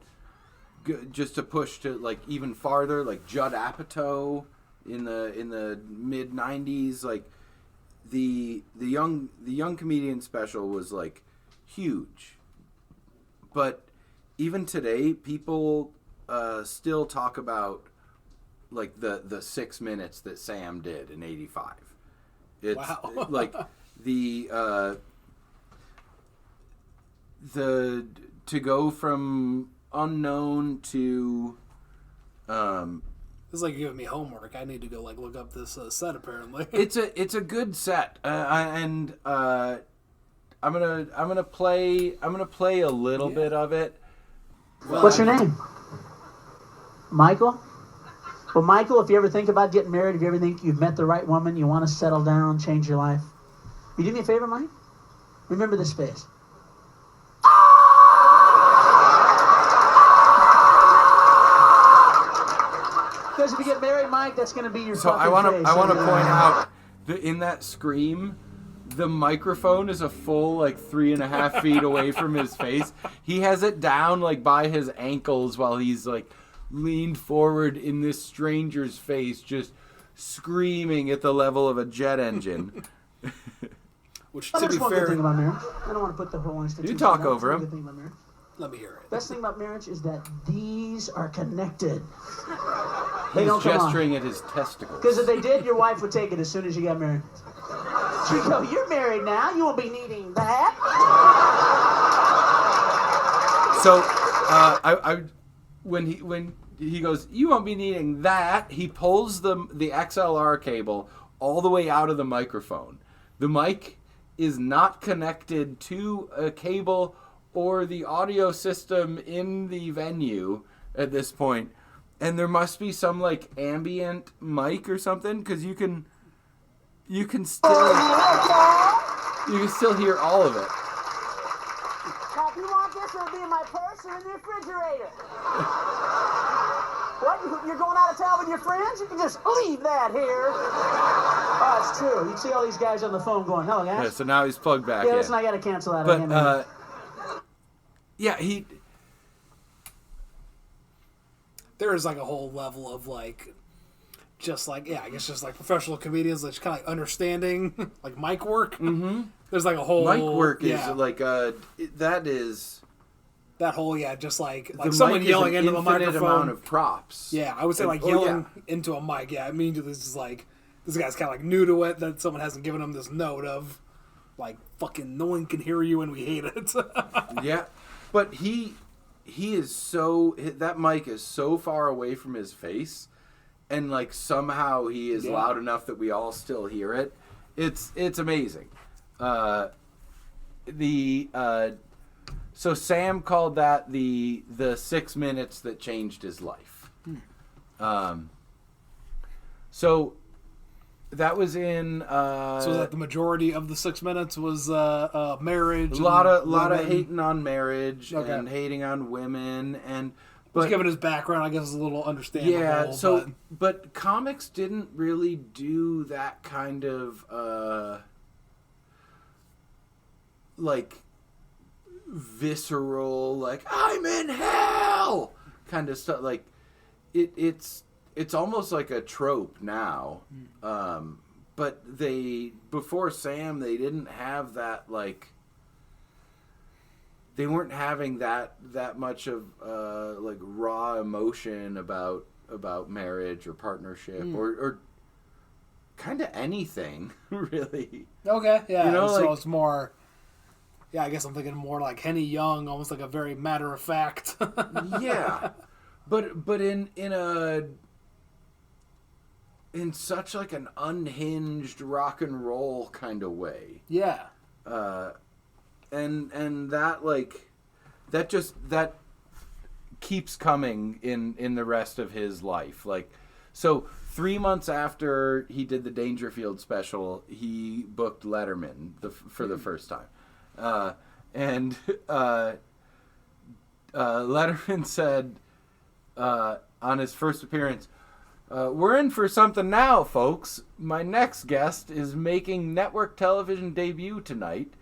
push to like even farther, like Judd Apatow in the mid 90s. Like the young comedian special was like huge, but even today people still talk about like the 6 minutes that Sam did in '85. It's Wow. like the to go from unknown to This is like giving me homework. I need to go like look up this set apparently. it's a good set, and I'm gonna play a little bit of it. What's your name? Michael? Well, Michael, if you ever think about getting married, if you ever think you've met the right woman, you want to settle down, change your life, you do me a favor, Mike? Remember this face. Because if you get married, Mike, that's going to be your So fucking I want face. to point out that in that scream, the microphone is a full like 3.5 feet away from his face. He has it down like by his ankles while he's like leaned forward in this stranger's face, just screaming at the level of a jet engine. Which, to That's be one good fair, thing about marriage. I don't want to put the whole institution. You talk down. over That's him. one good thing about marriage. Let me hear it. Best thing about marriage is that these are connected. They he's don't come gesturing at his testicles. Because if they did, your wife would take it as soon as you got married. She'd go, "You're married now. You won't be needing that." So, when he goes, "You won't be needing that," he pulls the XLR cable all the way out of the microphone. The mic is not connected to a cable or the audio system in the venue at this point, and there must be some like ambient mic or something, because you can still hear all of it. Now, if you want this, it'll be in my purse or in the refrigerator. What? You're going out of town with your friends? You can just leave that here. Oh, it's true. You see all these guys on the phone going, "Hello, guys." Yeah, so now he's plugged back Yeah, in. listen, I got to cancel that. But yeah, there is like a whole level of like, just like, I guess just like professional comedians that's kind of like understanding like mic work. Mm-hmm. There's like a whole mic work is like that is that whole just like someone yelling into the microphone. Amount of props. Yeah, I would say like yelling into a mic. Yeah, I mean this is like this guy's kind of like new to it, that someone hasn't given him this note of like fucking no one can hear you and we hate it. Yeah, but he is so, that mic is so far away from his face, and like somehow he is loud enough that we all still hear it. It's amazing. So Sam called that the 6 minutes that changed his life. So that was in. So that the majority of the 6 minutes was marriage. A lot of hating on marriage and hating on women, and but given his background, I guess is a little understandable. Yeah. So, but comics didn't really do that kind of like visceral, like I'm in hell kind of stuff. Like it's almost like a trope now. But before Sam, they didn't have that, like they weren't having that much of like raw emotion about marriage or partnership or kind of anything really. Okay, yeah. You know, so like, it's more. Yeah, I guess I'm thinking more like Henny Young, almost like a very matter of fact. Yeah, but in such like an unhinged rock and roll kind of way. Yeah. And that like that keeps coming in the rest of his life. Like, so 3 months after he did the Dangerfield special, he booked Letterman for the first time. And Letterman said on his first appearance, we're in for something now, folks. My next guest is making network television debut tonight,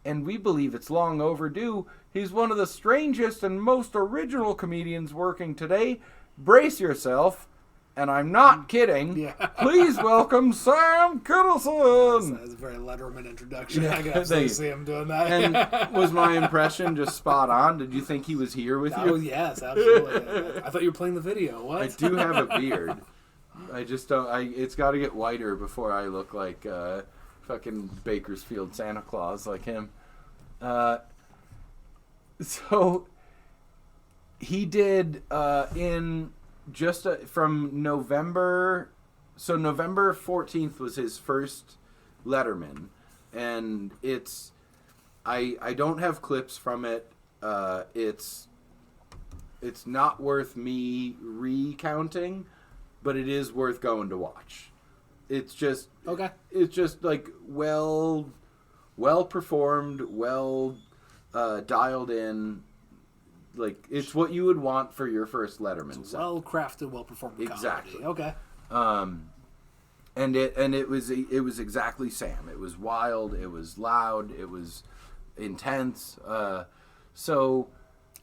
and we believe it's long overdue. He's one of the strangest and most original comedians working today. Brace yourself. And I'm not kidding. Yeah. Please welcome Sam Kinison. That's a very Letterman introduction. Yeah, I can absolutely see him doing that. And was my impression just spot on? Did you think he was here with you? Oh, yes, absolutely. I thought you were playing the video. What? I do have a beard. I just don't. It's got to get whiter before I look like fucking Bakersfield Santa Claus like him. So he did in. Just from November, so November 14th was his first Letterman, and it's, I don't have clips from it. It's not worth me recounting, but it is worth going to watch. It's just okay. It's just like well performed, well dialed in. Like, it's what you would want for your first Letterman set. Well-crafted, well-performed comedy. Exactly. Okay. And it was exactly Sam. It was wild. It was loud. It was intense. So.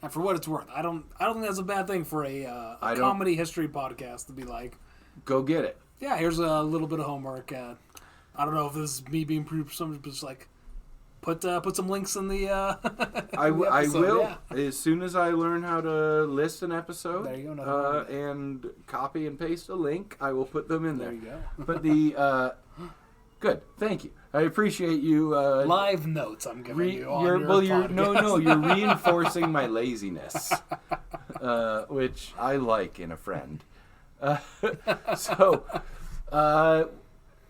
And for what it's worth, I don't think that's a bad thing for a comedy history podcast to be like. Go get it. Yeah, here's a little bit of homework. I don't know if this is me being presumptuous, but just like. Put some links in the. I will as soon as I learn how to list an episode. There you go. And copy and paste a link. I will put them in there. There you go. But the good. Thank you. I appreciate you. Live notes I'm giving you on your podcast. You're reinforcing my laziness, which I like in a friend. So,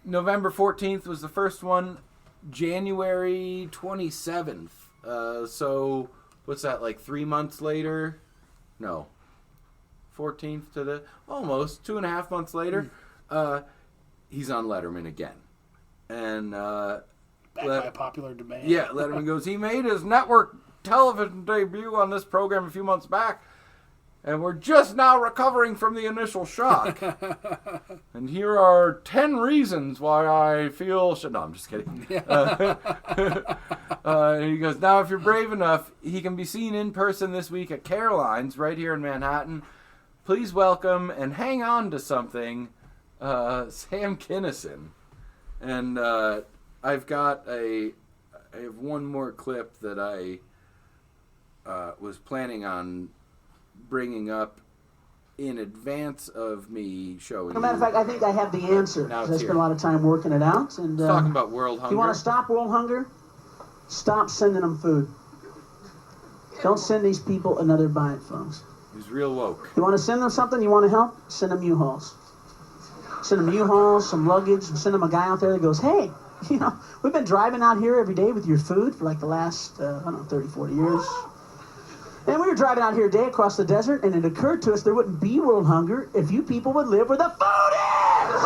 November 14th was the first one. January 27th. So what's that, like 3 months later? No. 14th to the almost 2.5 months later. He's on Letterman again. And back by popular demand. Yeah, Letterman goes, he made his network television debut on this program a few months back. And we're just now recovering from the initial shock. And here are 10 reasons why I feel... No, I'm just kidding. And he goes, now if you're brave enough, he can be seen in person this week at Caroline's right here in Manhattan. please welcome and hang on to something, Sam Kinison. And I have one more clip that I was planning on bringing up in advance of me showing As a matter of fact, I think I have the answer. Now I it's spent here. a lot of time working it out. And Talking about world if hunger. you want to stop world hunger, stop sending them food. Don't send these people another bite, folks. He's real woke. You want to send them something? You want to help? Send them U-Hauls. Send them U-Hauls, some luggage, and send them a guy out there that goes, hey, we've been driving out here every day with your food for like the last, 30, 40 years. And we were driving out here a day across the desert, and it occurred to us there wouldn't be world hunger if you people would live where the food is!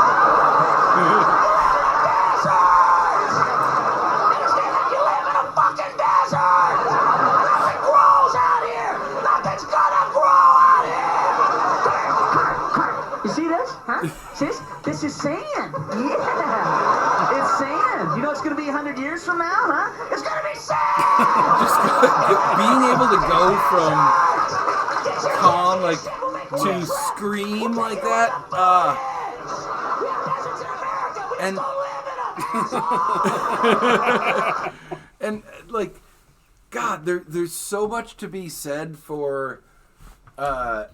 You live in a fucking desert! Nothing grows out here! Nothing's gonna grow out here! You see this? Huh? See this? This is sand. Yeah. It's sand. You know it's gonna be 100 years from now, huh? It's gonna be sand! Just being able to go from calm, like, to scream like that, and like, God, there's so much to be said for, like,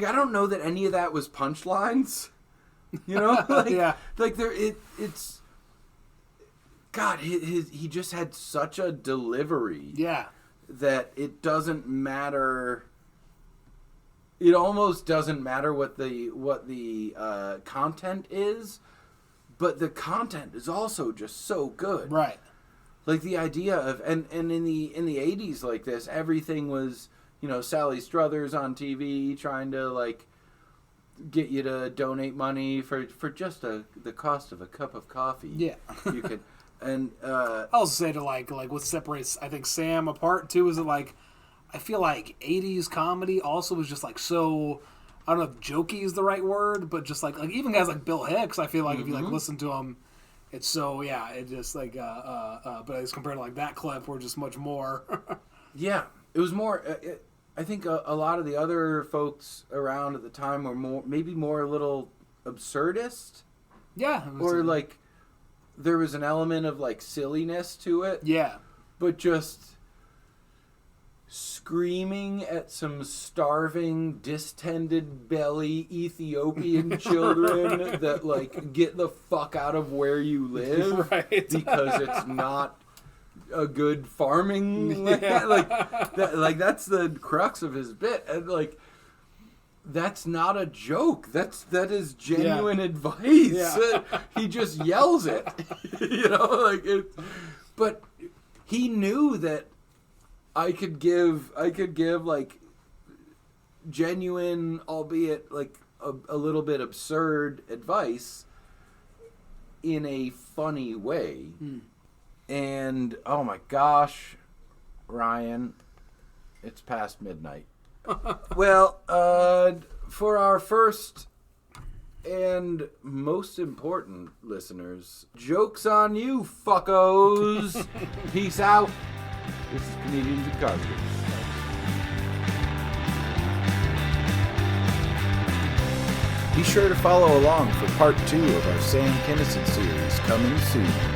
I don't know that any of that was punchlines, like, Yeah. like it's. God, he just had such a delivery. Yeah. That it doesn't matter. It almost doesn't matter what the content is, but the content is also just so good. Right. Like the idea of and in the 80s like this, everything was, Sally Struthers on TV trying to like get you to donate money for just the cost of a cup of coffee. Yeah. You could. And I also say to like what separates I think Sam apart too is that like I feel like 80s comedy also was just like so, I don't know if jokey is the right word, but just like even guys like Bill Hicks, I feel like if you like listen to him, it's so it just like but as compared to like that clip, we're just much more. Yeah, it was more. I think a lot of the other folks around at the time were maybe more a little absurdist. Yeah. Or like there was an element of like silliness to it. Yeah. But just screaming at some starving, distended belly Ethiopian children that like get the fuck out of where you live Right. because it's not a good farming land. Like that's the crux of his bit, and like that's not a joke. That is genuine advice. Yeah. He just yells it, like it. But he knew that I could give like genuine, albeit like a little bit absurd advice in a funny way. And oh my gosh, Ryan, it's past midnight. Well, for our first and most important listeners, joke's on you, fuckos. Peace out. This is Comedians and Cardigans. Be sure to follow along for part 2 of our Sam Kinison series coming soon.